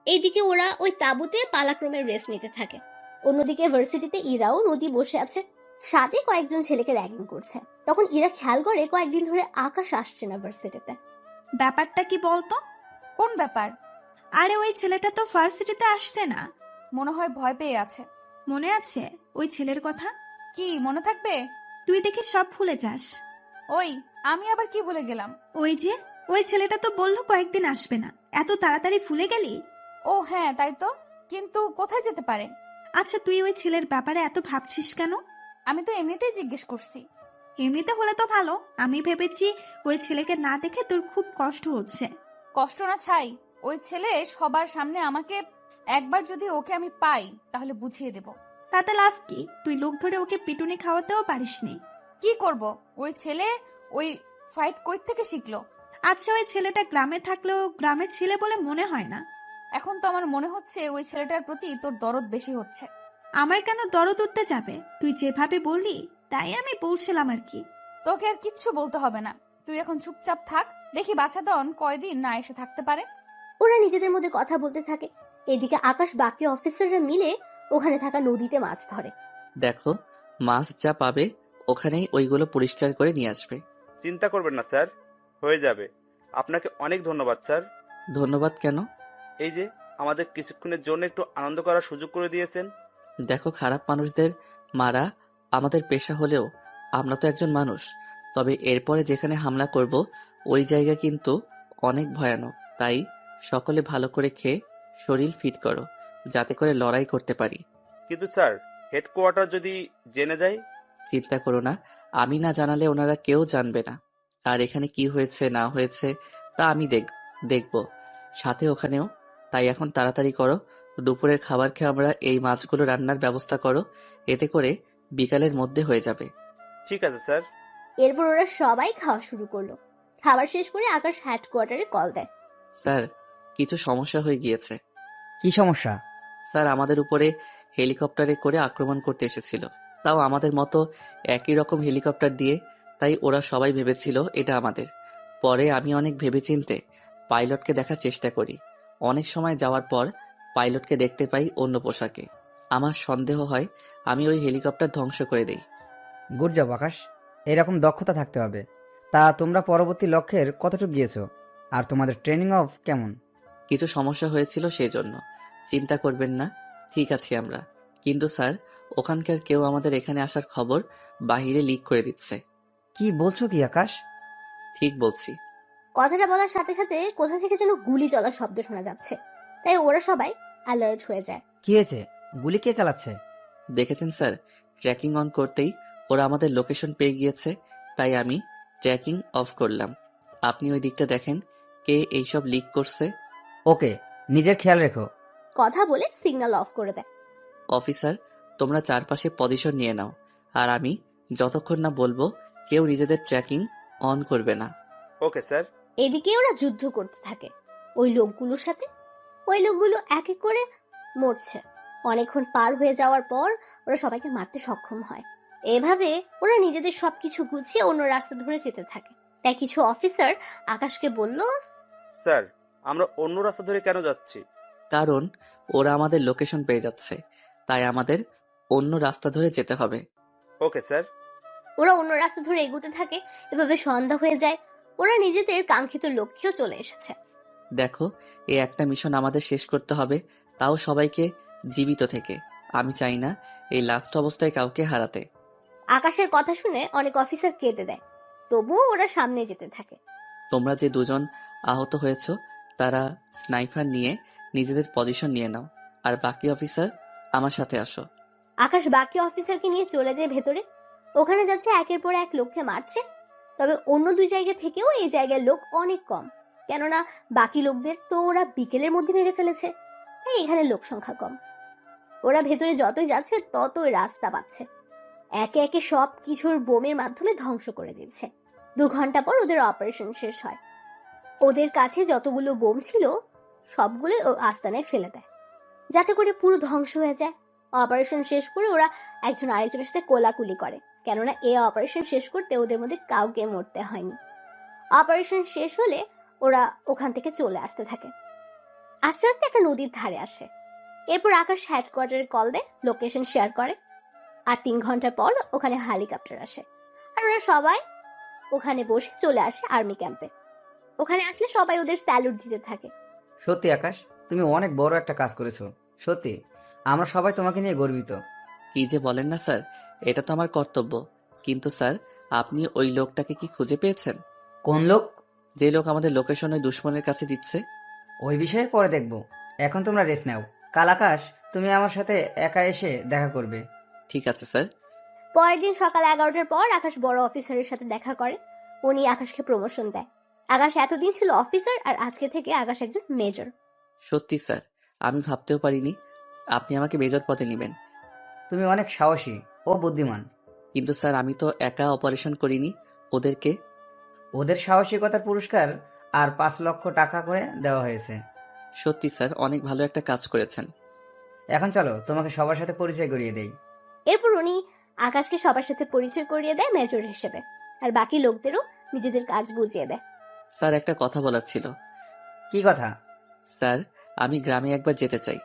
এইদিকে ওরা ওই তাঁবুতে পালাক্রমে রেস্ট নিতে থাকে। অন্যদিকে ভার্সিটিতে ইরাও নদী বসে আছে, সাথে কয়েকজন ছেলেকে র্যাগিং করছে। তখন ইরা খেয়াল করে কয়েকদিন ধরে আকাশ আসছে না ভার্সিটিতে। ব্যাপারটা কি বলতো? কোন ব্যাপার? আরে ওই ছেলেটা তো ভার্সিটিতে আসছে না। মনে হয় ভয় পেয়ে আছে। মনে আছে ওই ছেলের কথা? কি মনে থাকবে? তুই দেখে সব ভুলে যাস। ওই, আমি আবার কি ভুলে গেলাম? ওই ছেলেটা তো বললো কয়েকদিন আসবে না, এত তাড়াতাড়ি ভুলে গেলি? ও হ্যাঁ, তাই তো। কিন্তু কোথায় যেতে পারে? আচ্ছা, তুই ওই ছেলের ব্যাপারে এত ভাবছিস কেন? আমি তো এমনিতেই জিজ্ঞেস করছি। এমনিতে হলে তো ভালো, আমি ভেবেছি ওই ছেলেকে না দেখে তোর খুব কষ্ট হচ্ছে। কষ্ট না ছাই, ওই ছেলে সবার সামনে আমাকে, একবার যদি ওকে আমি পাই তাহলে বুঝিয়ে দেব। তাতে লাভ কি? তুই লোক ধরে ওকে পিটুনি খাওয়াতেও পারিসনি। কি করব? ওই ছেলে ওই ফাইট কই থেকে শিখলো? আচ্ছা, ওই ছেলেটা গ্রামে থাকলেও গ্রামের ছেলে বলে মনে হয় না। এখন তো আমার মনে হচ্ছে ওই ছেলেটার প্রতি তোর দরদ বেশি হচ্ছে। আমার কেন দরদ উঠতে যাবে? তুই যেভাবে বললি তাই আমি বলছিলাম আর কি। তোকে আর কিচ্ছু বলতে হবে না, তুই এখন চুপচাপ থাক। দেখি বাছাধন কয়দিন না এসে থাকতে পারে। ওরা নিজেদের মধ্যে কথা বলতে থাকে। এদিকে আকাশ বাকি অফিসাররা মিলে ওখানে থাকা নদীতে মাছ ধরে। দেখো, মাছ যা পাবে ওখানেই ওইগুলো পরিষ্কার করে নিয়ে আসবে। চিন্তা করবেন না স্যার, হয়ে যাবে। আপনাকে অনেক ধন্যবাদ স্যার। ধন্যবাদ কেন? এই যে আমাদের কিছুক্ষণের জন্য একটু আনন্দ করার সুযোগ করে দিয়েছেন। দেখো, খারাপ মানুষদের মারা আমাদের পেশা হলেও আমরা তো একজন মানুষ। তবে এরপরে যেখানে হামলা করব ওই জায়গা কিন্তু অনেক ভয়ানক। তাই সকলে ভালো করে খেয়ে শরীর ফিট করো, যাতে করে লড়াই করতে পারি। কিন্তু স্যার, হেডকোয়ার্টার যদি জেনে যায়? চিন্তা করো না, আমি না জানালে ওনারা কেউ জানবে না। আর এখানে কি হয়েছে না হয়েছে তা আমি দেখব, সাথে ওখানেও। তাই এখন তাড়াতাড়ি করো, দুপুরের খাবার খেয়ে আমরা এই মাছগুলো রান্নার ব্যবস্থা করো, এতে করে বিকালের মধ্যে হয়ে যাবে। ঠিক আছে স্যার। এরপর ওরা সবাই খাওয়া শুরু করলো। খাবার শেষ করে আকাশ হেডকোয়ার্টারে কল দেয়। স্যার, কিছু সমস্যা হয়ে গিয়েছে। কি সমস্যা? স্যার, আমাদের উপরে হেলিকপ্টারে করে আক্রমণ করতে এসেছিল, তাও আমাদের মতো একই রকম হেলিকপ্টার দিয়ে। তাই ওরা সবাই ভেবেছিল এটা আমাদের। পরে আমি অনেক ভেবেচিন্তে পাইলটকে দেখার চেষ্টা করি। অনেক সময় যাওয়ার পর পাইলটকে দেখতে পাই অন্য পোশাকে। আমার সন্দেহ হয় আমি ওই হেলিকপ্টার ধ্বংস করে দেই। গুড জব আকাশ, এরকম দক্ষতা থাকতে হবে। তা তোমরা পরবর্তী লক্ষ্যের কতটুকু গিয়েছো? আর তোমাদের ট্রেনিং অফ কেমন? কিছু সমস্যা হয়েছিল সেই জন্য। চিন্তা করবেন না, ঠিক আছি আমরা। কিন্তু স্যার, ওখানকার কেউ আমাদের এখানে আসার খবর বাহিরে লিক করে দিচ্ছে। কি বলছো কি আকাশ? ঠিক বলছি। কথাটা বলার সাথে সাথে কোথা থেকে যেন গুলি চলার শব্দ শোনা যাচ্ছে। তাই ওরা সবাই অ্যালার্ট হয়ে যায়। কি হয়েছে? গুলি কে চালাচ্ছে? দেখেছেন স্যার, ট্র্যাকিং অন করতেই ওরা আমাদের লোকেশন পেয়ে গিয়েছে। তাই আমি ট্র্যাকিং অফ করলাম। আপনি ওই দিকটা দেখেন, কে এইসব লিক করছে। ওকে, নিজের খেয়াল রেখো। কথা বলে সিগন্যাল অফ করে দেয়। অফিসার, তোমরা চারপাশে পজিশন নিয়ে নাও, আর আমি যতক্ষণ না বলবো কেউ নিজেদের ট্র্যাকিং অন করবে না। Okay sir. এদিকে ওরা যুদ্ধ করতে থাকে ওই লোকগুলোর সাথে। ওই লোকগুলো এক এক করে মরছে। অনেকক্ষণ পার হয়ে যাওয়ার পর ওরা সবাইকে মারতে সক্ষম হয়। এভাবে ওরা নিজেদের সবকিছু গুছিয়ে অন্য রাস্তা ধরে যেতে থাকে। তাই কিছু অফিসার আকাশকে বলল, স্যার, আমরা অন্য রাস্তা ধরে কেন যাচ্ছি? কারণ ওরা আমাদের লোকেশন পেয়ে যাচ্ছে, তাই আমাদের অন্য রাস্তা ধরে যেতে হবে। Okay sir. ওরা অন্য রাস্তা ধরে এগোতে থাকে। এভাবে সন্ধ্যা হয়ে যায়। ওরা নিজেদের কাঙ্ক্ষিত লক্ষ্যেও চলে এসেছে। দেখো, এই একটা মিশন আমাদের শেষ করতে হবে, তাও সবাইকে জীবিত থেকে। আমি চাই না এই লাস্ট অবস্থায় কাউকে হারাতে। আকাশের কথা শুনে অনেক অফিসার কেঁদে দেয়, তবুও ওরা সামনে যেতে থাকে। তোমরা যে দুজন আহত হয়েছো তারা স্নাইপার নিয়ে নিজেদের পজিশন নিয়ে নাও, আর বাকি অফিসার আমার সাথে আসো। আকাশ বাকি অফিসারকে নিয়ে চলে যায় ভেতরে। ওখানে যাচ্ছে একের পর এক লোককে মারছে। তবে অন্য দুই জায়গা থেকেও এই জায়গার লোক অনেক কম, কেননা বাকি লোকদের তো ওরা বিকেলের মধ্যে মেরে ফেলেছে, তাই এখানে লোক সংখ্যা কম। ওরা ভেতরে যতই যাচ্ছে ততই রাস্তা পাচ্ছে। একে একে সব কিছুর বোমের মাধ্যমে ধ্বংস করে দিচ্ছে। 2 ঘন্টা পর ওদের অপারেশন শেষ হয়। ওদের কাছে যতগুলো বোম ছিল সবগুলো ও আস্তানায় ফেলে দেয়, যাতে করে পুরো ধ্বংস হয়ে যায়। অপারেশন শেষ করে ওরা একজন আরেকজনের সাথে কোলাকুলি করে, কেননা এই অপারেশন শেষ করতে ওদের মধ্যে কাউকে মরতে হয়নি। অপারেশন শেষ হলে ওরা ওখান থেকে চলে আসতে থাকে। আস্তে আস্তে একটা নদীর ধারে আসে। এরপর আকাশ হেডকোয়ার্টারে কল দেয়, লোকেশন শেয়ার করে। আর 3 ঘন্টা পর ওখানে হেলিকপ্টার আসে, আর ওরা সবাই ওখানে বসে চলে আসে আর্মি ক্যাম্পে। ওখানে আসলে সবাই ওদের স্যালুট দিতে থাকে। সত্যি আকাশ, তুমি অনেক বড় একটা কাজ করেছো। সত্যি আমরা সবাই তোমাকে নিয়ে গর্বিত। কি যে বলেন না স্যার, এটা তো আমার কর্তব্য। কিন্তু স্যার, আপনি ওই লোকটাকে কি খুঁজে পেয়েছেন? কোন লোক? যে লোক আমাদের লোকেশন ওই দুশ্মনের কাছে দিচ্ছে। ওই বিষয়ে পরে দেখব, এখন তোমরা রেস্ট নাও। কাল আকাশ, তুমি আমার সাথে একা এসে দেখা করবে। ঠিক আছে স্যার। পরের দিন সকাল 11টার পর আকাশ বড় অফিসারের সাথে দেখা করে। উনি আকাশকে প্রমোশন দেয়। আকাশ এতদিন ছিল অফিসার, আর আজকে থেকে আকাশ একজন মেজর। সত্যি স্যার, আমি ভাবতেও পারিনি আপনি আমাকে মেজর পদে নেবেন। তুমি অনেক সাহসী ও বুদ্ধিমান। কিন্তু স্যার, আমি তো একা অপারেশন করিনি, ওদেরকে। ওদের সাহসিকতার পুরস্কার আর 5 লক্ষ টাকা করে দেওয়া হয়েছে। সত্যি স্যার, অনেক ভালো একটা কাজ করেছেন। এখন চলো তোমাকে সবার সাথে পরিচয় করিয়ে দেই। এরপর উনি আকাশকে সবার সাথে পরিচয় করিয়ে দেয় মেজর হিসেবে, আর বাকি লোকদেরও নিজেদের কাজ বুঝিয়ে দেয়। স্যার, একটা কথা বলার ছিল। কি কথা? স্যার, আমি গ্রামে একবার যেতে চাই।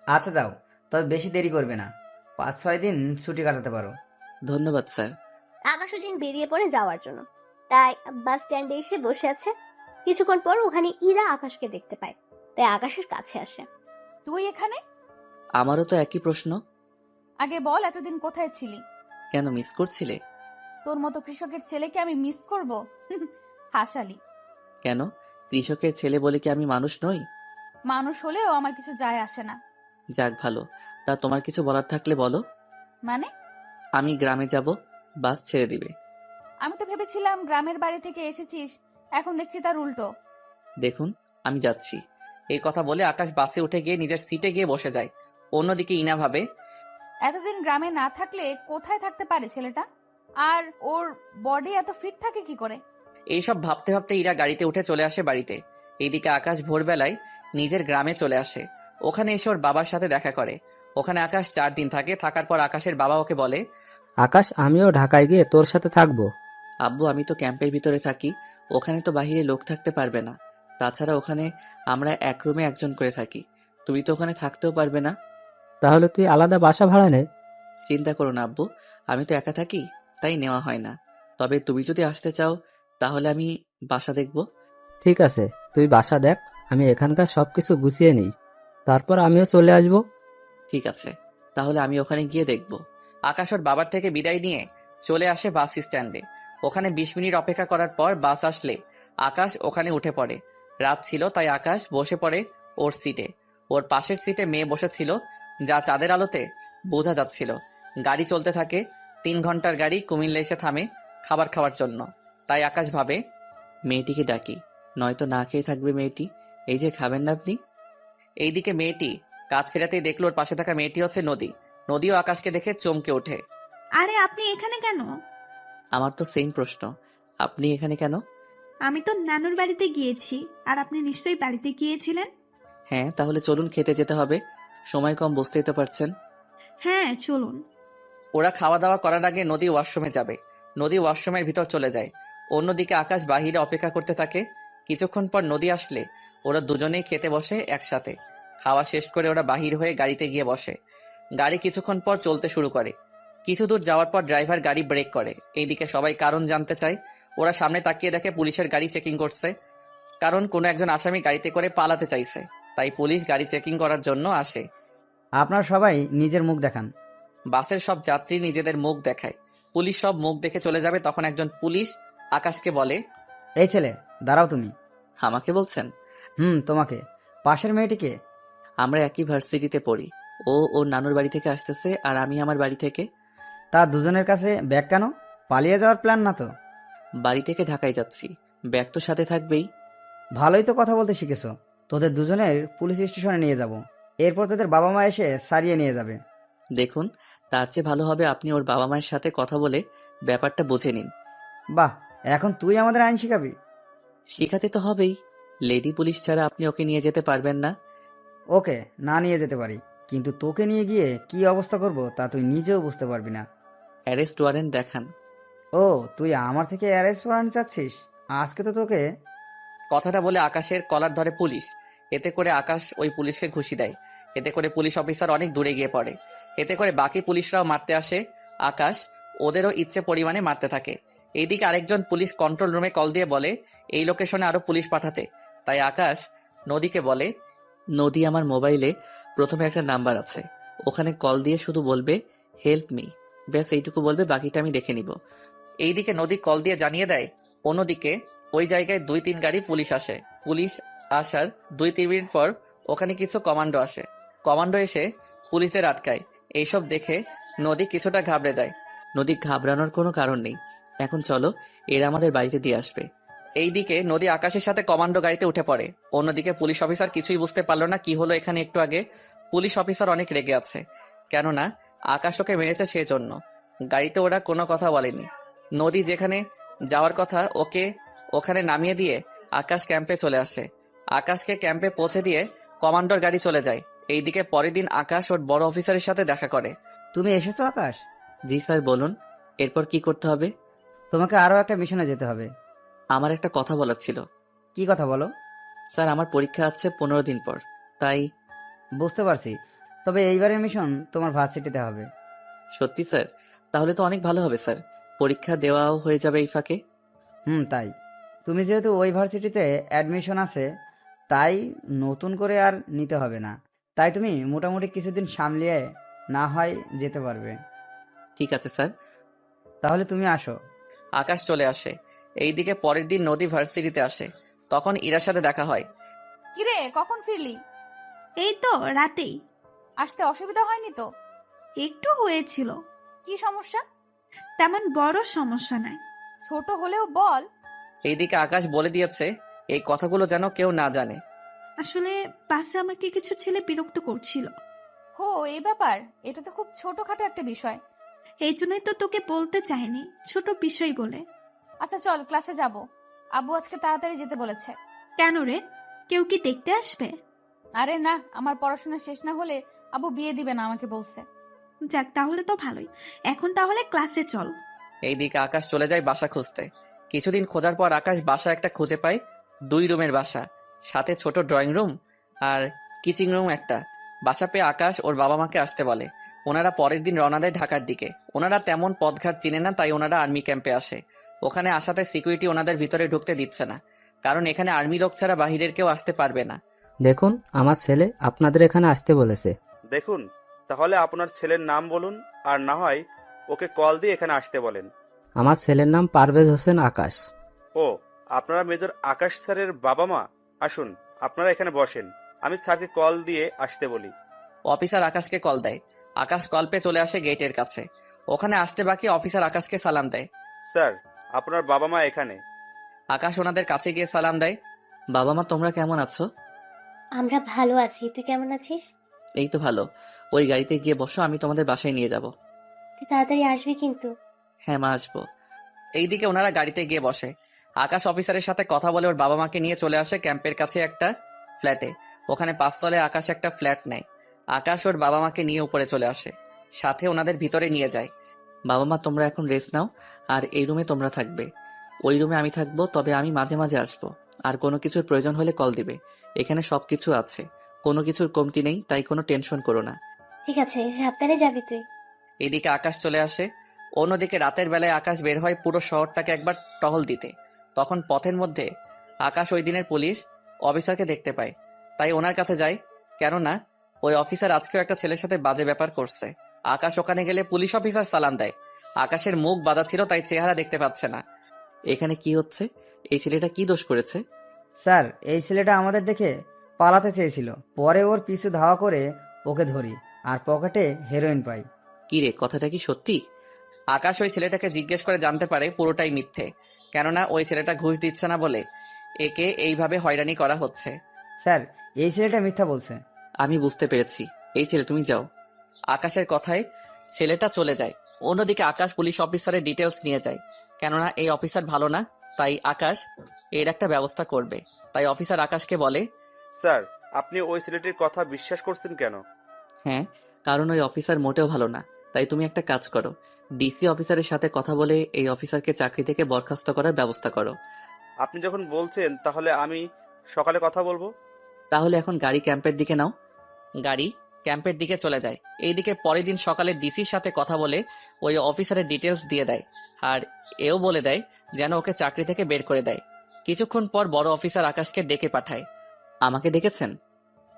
আচ্ছা যাও, তবে বেশি দেরি করবে না। 5-6 দিন ছুটি কাটাতে পারো। ধন্যবাদ স্যার। আকাশ ওই দিন বেরিয়ে পড়ে যাওয়ার জন্য, তাই বাস স্ট্যান্ডে এসে বসে আছে। কিছুক্ষণ পর ওখানে ইরা আকাশকে দেখতে পায়, তাই আকাশের কাছে আসে। তুই এখানে? আমারও তো একই প্রশ্ন। আগে বল, এতদিন কোথায় ছিলি? কেন, মিস করছিলে? তোর মতো কৃষকের ছেলেকে আমি মিস করব? হাসালি। কেন, কৃষকের ছেলে বলে কি আমি মানুষ নই? মানুষ হলেও আমার কিছু যায় আসে না। যাক ভালো, তা তোমার কিছু বলার থাকলে বলো। মানে? আমি গ্রামে যাব, বাস ছেড়ে দিবে। আমি তো ভেবেছিলাম গ্রামের বাড়ি থেকে এসেছিস, এখন দেখছি তার উল্টো। দেখুন, আমি যাচ্ছি। এই কথা বলে আকাশ বাসে উঠে গিয়ে নিজের সিটে গিয়ে বসে যায়। অন্যদিকে ইনা ভাবে, এতদিন গ্রামে না থাকলে কোথায় থাকতে পারে ছেলেটা? আর ওর বডি এত ফিট থাকে কি করে? এইসব ভাবতে ভাবতে ইরা গাড়িতে উঠে চলে আসে বাড়িতে। এইদিকে আকাশ ভোরবেলায় নিজের গ্রামে চলে আসে। ওখানে এসে ওর বাবার সাথে দেখা করে। ওখানে আকাশ 4 দিন থাকে। থাকার পর আকাশের বাবা ওকে বলে, আকাশ, আমিও ঢাকায় গিয়ে তোর সাথে থাকবো। আব্বু, আমি তো ক্যাম্পের ভিতরে থাকি, ওখানে তো বাহিরে লোক থাকতে পারবে না। তাছাড়া ওখানে আমরা এক রুমে একজন করে থাকি, তুমি তো ওখানে থাকতেও পারবে না। তাহলে তুই আলাদা বাসা ভাড়া নে। চিন্তা করো না আব্বু, আমি তো একা থাকি, তাই নেওয়া হয় না। তবে তুমি যদি আসতে চাও তাহলে আমি বাসা দেখব। ঠিক আছে, তুই বাসা দেখ, আমি এখানকার সবকিছু গুছিয়ে নিই, তারপর আমিও চলে আসবো। ঠিক আছে, তাহলে আমি ওখানে গিয়ে দেখব। আকাশ ওর বাবার থেকে বিদায় নিয়ে চলে আসে বাস স্ট্যান্ডে। ওখানে 20 মিনিট অপেক্ষা করার পর বাস আসলে আকাশ ওখানে উঠে পড়ে। রাত ছিল, তাই আকাশ বসে পড়ে ওর সিটে। ওর পাশের সিটে মেয়ে বসেছিল, যা চাঁদের আলোতে বোঝা যাচ্ছিল। গাড়ি চলতে থাকে। 3 ঘন্টার গাড়ি কুমিল্লা এসে থামে খাবার খাওয়ার জন্য। তাই আকাশ ভাবে, মেয়েটিকে ডাকি, নয়তো না খেয়ে থাকবে মেয়েটি। এই যে, খাবেন না আপনি? এইদিকে মেয়েটি কাঁধ ফেরাতেই দেখলো ওর পাশে থাকা মেয়েটি হচ্ছে নদী। নদীও আকাশকে দেখে চমকে ওঠে। আরে আপনি এখানে কেন? আমার তো সেম প্রশ্ন, আপনি এখানে কেন? আমি তো নানুর বাড়িতে গিয়েছি, আর আপনি নিশ্চয়ই বাড়িতে গিয়েছিলেন। হ্যাঁ, তাহলে চলুন, খেতে যেতে হবে, সময় কম, বুঝতেই তো পারছেন। হ্যাঁ চলুন। ওরা খাওয়া দাওয়া করার আগে নদী ওয়াশরুমে যাবে। নদী ওয়াশরুমের ভিতর চলে যায়। অন্যদিকে আকাশ বাহিরে অপেক্ষা করতে থাকে। কিছুক্ষণ পর নদী আসলে ওরা দুজনেই খেতে বসে একসাথে। খাওয়া শেষ করে ওরা বাহির হয়ে গাড়িতে গিয়ে বসে। গাড়ি কিছুক্ষণ পর চলতে শুরু করে। কিছু দূর যাওয়ার পর ড্রাইভার গাড়ি ব্রেক করে। এইদিকে সবাই কারণ জানতে চায়। ওরা সামনে তাকিয়ে দেখে পুলিশের গাড়ি চেকিং করছে, কারণ কোনো একজন আসামি গাড়িতে করে পালাতে চাইছে। তাই পুলিশ গাড়ি চেকিং করার জন্য আসে। আপনারা সবাই নিজের মুখ দেখান। বাসের সব যাত্রী নিজেদের মুখ দেখায়। পুলিশ সব মুখ দেখে চলে যাবে, তখন একজন পুলিশ আকাশকে বলে, এই ছেলে, দাঁড়াও তুমি। আমাকে বলছেন? তোমাকে। পাশের মেয়েটিকে? আমরা একই ভার্সিটিতে পড়ি। ও ওর নানুর বাড়ি থেকে আসতেছে, আর আমি আমার বাড়ি থেকে। তা দুজনের কাছে ব্যাগ কেন? পালিয়ে যাওয়ার প্ল্যান না তো? বাড়ি থেকে ঢাকায় যাচ্ছি, ব্যাগ তো সাথে থাকবেই। ভালোই তো কথা বলতে শিখেছো। তোদের দুজনের পুলিশ স্টেশনে নিয়ে যাব, এরপর তোদের বাবা মা এসে সারিয়ে নিয়ে যাবে। দেখুন, তার চেয়ে ভালো হবে আপনি ওর বাবা মায়ের সাথে কথা বলে ব্যাপারটা বুঝে নিন। বাহ, এখন তুই আমাদের আইন শিখাবি? শিখাতে তো হবেই। লেডি পুলিশ ছাড়া আপনি ওকে নিয়ে যেতে পারবেন না। ওকে না নিয়ে যেতে পারি, কিন্তু তোকে নিয়ে গিয়ে কি অবস্থা করব তা তুই নিজেও বুঝতে পারবি না। অ্যারেস্ট ওয়ারেন্ট দেখান। ও, তুই আমার থেকে অ্যারেস্ট ওয়ারেন্ট চাচ্ছিস? আজকে তো তোকে। কথাটা বলে আকাশের কলার ধরে পুলিশ। এতে করে আকাশ ওই পুলিশকে ঘুষি দেয়। এতে করে পুলিশ অফিসার অনেক দূরে গিয়ে পড়ে। এতে করে বাকি পুলিশরাও মারতে আসে। আকাশ ওদেরও ইচ্ছে পরিমাণে মারতে থাকে। এইদিকে আরেকজন পুলিশ কন্ট্রোল রুমে কল দিয়ে বলে এই লোকেশনে আরো পুলিশ পাঠাতে। তাই আকাশ নদীকে বলে, নদী, আমার মোবাইলে প্রথমে একটা নাম্বার আছে, ওখানে কল দিয়ে শুধু বলবে হেল্প মি, ব্যাস এইটুকু বলবে, বাকিটা আমি দেখে নিব। এইদিকে নদী কল দিয়ে জানিয়ে দেয়। অন্যদিকে ওই জায়গায় 2-3 গাড়ি পুলিশ আসে। পুলিশ আসার 2-3 মিনিট পর ওখানে কিছু কমান্ডো আসে। কমান্ডো এসে পুলিশদের আটকায়। এইসব দেখে নদী কিছুটা ঘাবড়ে যায়। নদী ঘাবড়ানোর কোনো কারণ নেই, এখন চলো, এরা আমাদের বাড়িতে দিয়ে আসবে। এইদিকে নদী আকাশের সাথে কমান্ডো গাড়িতে উঠে পড়ে। অন্যদিকে পুলিশ অফিসার কিছুই বুঝতে পারলো না কি হলো এখানে একটু আগে। পুলিশ অফিসার অনেক রেগে আছে, কেননা আকাশ ওকে মেরেছে সেজন্য। গাড়িতে ওরা কোনো কথা বলেনি। নদী যেখানে যাওয়ার কথা ওকে ওখানে নামিয়ে দিয়ে আকাশ ক্যাম্পে চলে আসে। আকাশকে ক্যাম্পে পৌঁছে দিয়ে কমান্ডোর গাড়ি চলে যায়। এইদিকে পরের দিন আকাশ ওর বড় অফিসারের সাথে দেখা করে। তুমি এসেছো আকাশ? জি স্যার, বলুন, এরপর কি করতে হবে? তোমাকে আরো একটা মিশনে যেতে হবে। আমার একটা কথা বলার ছিল। কি কথা বলো? স্যার, আমার পরীক্ষা আছে 15 দিন পর, তাই। বুঝতে পারছি, তবে এইবারের মিশন তোমার ভার্সিটিতে হবে। সত্যি স্যার? তাহলে তো অনেক ভালো হবে স্যার, পরীক্ষা দেওয়াও হয়ে যাবে এই ফাঁকে। তাই। তুমি যেহেতু ওই ভার্সিটিতে অ্যাডমিশন আছে, তাই নতুন করে আর নিতে হবে না। তাই তুমি মোটামুটি কিছুদিন সামলিয়ে না হয় যেতে পারবে। ঠিক আছে স্যার। তাহলে তুমি আসো। আকাশ চলে আসে। এইদিকে পরের দিন নদী ভার্সিটিতে আসে। তখন ইরার সাথে দেখা হয়। কিরে, কখন ফিরলি? এই তো রাতেই। আসতে অসুবিধা হয়নি তো? একটু হয়েছিল, কি সমস্যা? তেমন বড় সমস্যা নাই। ছোট হলেও বল। এইদিকে আকাশ বলে দিয়েছে এই কথাগুলো যেন কেউ না জানে। আসলে বাসে আমাকে কিছু ছেলে বিরক্ত করছিল, হো, এই ব্যাপার? এটা তো খুব ছোটখাটো একটা বিষয়। এই জন্যই তো তোকে বলতে চাইনি, ছোট বিষয় বলে। আচ্ছা চল, ক্লাসে যাব। আব্বু আজকে তাড়াতাড়ি যেতে বলেছে। কেন রে, কেউ কি দেখতে আসবে? আরে না, আমার পড়াশোনা শেষ না হলে আব্বু বিয়ে দিবে না আমাকে বলছে। যাক, তাহলে তো ভালোই। এখন তাহলে ক্লাসে চল। এইদিকে আকাশ চলে যায় বাসা খুঁজতে। কিছুদিন খোঁজার পর আকাশ বাসা একটা খুঁজে পায়। 2 রুমের বাসা, সাথে ছোট ড্রয়িং রুম আর কিচিং রুম একটা। বাসা পেয়ে আকাশ ওর বাবা মাকে আসতে বলে। ওনারা পরের দিন রওনা দেয় ঢাকার দিকে। ওনারা তেমন পথঘাট চিনে না, তাই ওনারা আর্মি ক্যাম্পে আসে। ওখানে আসাতে সিকিউরিটি ওনাদের ভিতরে ঢুকতে দিচ্ছে না, কারণ এখানে আর্মি লোক ছাড়া বাহিরের কেউ আসতে পারবে না। দেখুন, আমার ছেলে আপনাদের এখানে আসতে বলেছে। দেখুন, তাহলে আপনার ছেলের নাম বলুন, আর না হয় ওকে কল দিয়ে এখানে আসতে বলেন। আমার ছেলের নাম পারভেজ হোসেন আকাশ। ও, আপনারা মেজর আকাশ স্যারের বাবা মা? আসুন, আপনারা এখানে বসেন, আমি স্যারকে কল দিয়ে আসতে বলি। অফিসার আকাশকে কল দেয়। আকাশ কল পেয়ে চলে আসে গেটের কাছে। ওখানে আসতে বাকি অফিসার আকাশকে সালাম দেয়। স্যার, আপনার বাবা মা এখানে। আকাশ ওনাদের কাছে গিয়ে সালাম দেয়। বাবা মা, তোমরা কেমন আছো? আমরা ভালো আছি, তুই কেমন আছিস? এই তো ভালো। ওই গাড়িতে গিয়ে বসো, আমি তোমাদের বাসায় নিয়ে যাব। তুই তাড়াতাড়ি আসবি কিন্তু। হ্যাঁ মা, আসবো। এইদিকে ওনারা গাড়িতে গিয়ে বসে। আকাশ অফিসারের সাথে কথা বলে ওর বাবা মাকে নিয়ে চলে আসে ক্যাম্পের কাছে একটা ফ্ল্যাটে। ওখানে 5 তলায় আকাশ একটা ফ্ল্যাট নেয়। আকাশ ওর বাবা মাকে নিয়ে উপরে চলে আসে, সাথে ওনাদের ভিতরে নিয়ে যায়। বাবা মা, তোমরা এখন রেস্ট নাও, আর এই রুমে তোমরা থাকবে। ওই রুমে আমি থাকবো, তবে আমি মাঝে মাঝে আসবো। আর কোনো কিছুর প্রয়োজন হলে কল দিবে। এখানে সবকিছু আছে, কোনো কিছুর কমতি নেই, তাই কোনো টেনশন করো না। ঠিক আছে, সাবধানে যাবি তুই। এদিকে আকাশ চলে আসে। অন্যদিকে রাতের বেলায় আকাশ বের হয় পুরো শহরটাকে একবার টহল দিতে। তখন পথের মধ্যে আকাশ ওই দিনের পুলিশ অফিসারকে দেখতে পায়, তাই ওনার কাছে যায়। কেননা ওই অফিসার আজকেও একটা ছেলের সাথে বাজে ব্যাপার করছে। আকাশ ওখানে গেলে পুলিশ অফিসার সালাম দেয়। আকাশের মুখ বাঁধা ছিল, তাই চেহারা দেখতে পাচ্ছে না। এখানে কি হচ্ছে? এই ছেলেটা কি দোষ করেছে? স্যার, এই ছেলেটা আমাদের দেখে পালাতে চেয়েছিল, পরে ওর পিছু ধাওয়া করে ওকে ধরি আর পকেটে হেরোইন পাই। কি রে, কথাটা কি সত্যি? আকাশ ওই ছেলেটাকে জিজ্ঞেস করে জানতে পারে পুরোটাই মিথ্যে, কেননা ওই ছেলেটা ঘুষ দিচ্ছে না বলে একে এইভাবে হয়রানি করা হচ্ছে। স্যার, এই ছেলেটা মিথ্যা বলছে। আমি বুঝতে পেরেছি। এই ছেলে, তুমি যাও। আকাশের কথায় ছেলেটা চলে যায়। অন্যদিকে আকাশ পুলিশ অফিসারের ডিটেলস নিয়ে যায়, কেননা এই অফিসার ভালো না, তাই আকাশ এর একটা ব্যবস্থা করবে। তাই অফিসার আকাশকে বলে, স্যার, আপনি ওই ছেলেটির কথা বিশ্বাস করছেন কেন? হ্যাঁ, কারণ ওই অফিসার মোটেও ভালো না। তাই তুমি একটা কাজ করো, ডিসি অফিসারের সাথে কথা বলে এই অফিসারকে চাকরি থেকে বরখাস্ত করার ব্যবস্থা করো। আপনি যখন বলছেন তাহলে আমি সকালে কথা বলবো। তাহলে এখন গাড়ি ক্যাম্পের দিকে নাও। গাড়ি ক্যাম্পের দিকে চলে যায়। এইদিকে পরের দিন সকালে ডিসির সাথে কথা বলে ওই অফিসারের ডিটেলস দিয়ে দেয়, আর এও বলে দেয় যেন ওকে চাকরি থেকে বের করে দেয়। কিছুক্ষণ পর বড় অফিসার আকাশকে ডেকে পাঠায়। আমাকে ডেকেছেন?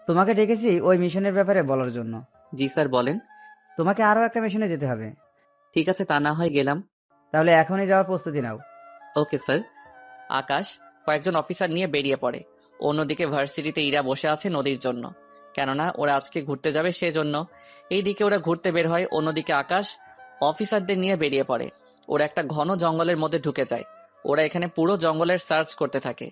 তোমাকে ডেকেছি ওই মিশনের ব্যাপারে বলার জন্য। জি স্যার, বলেন। তোমাকে আরো একটা মিশনে যেতে হবে। ঠিক আছে, তা না হয় গেলাম। তাহলে এখনই যাওয়ার প্রস্তুতি নাও। Okay sir. আকাশ কয়েকজন অফিসার নিয়ে বেরিয়ে পড়ে। অন্যদিকে ভার্সিটিতে ইরা বসে আছে নদীর জন্য, কেননা ওরা আজকে ঘুরতে যাবে সেজন্য। এইদিকে ওরা ঘুরতে বের হয়, অন্যদিকে আকাশ অফিসারদের নিয়ে বেরিয়ে পড়ে। ওরা একটা ঘন জঙ্গলের মধ্যে ঢুকে যায়। ওরা এখানে পুরো জঙ্গলের সার্চ করতে থাকে।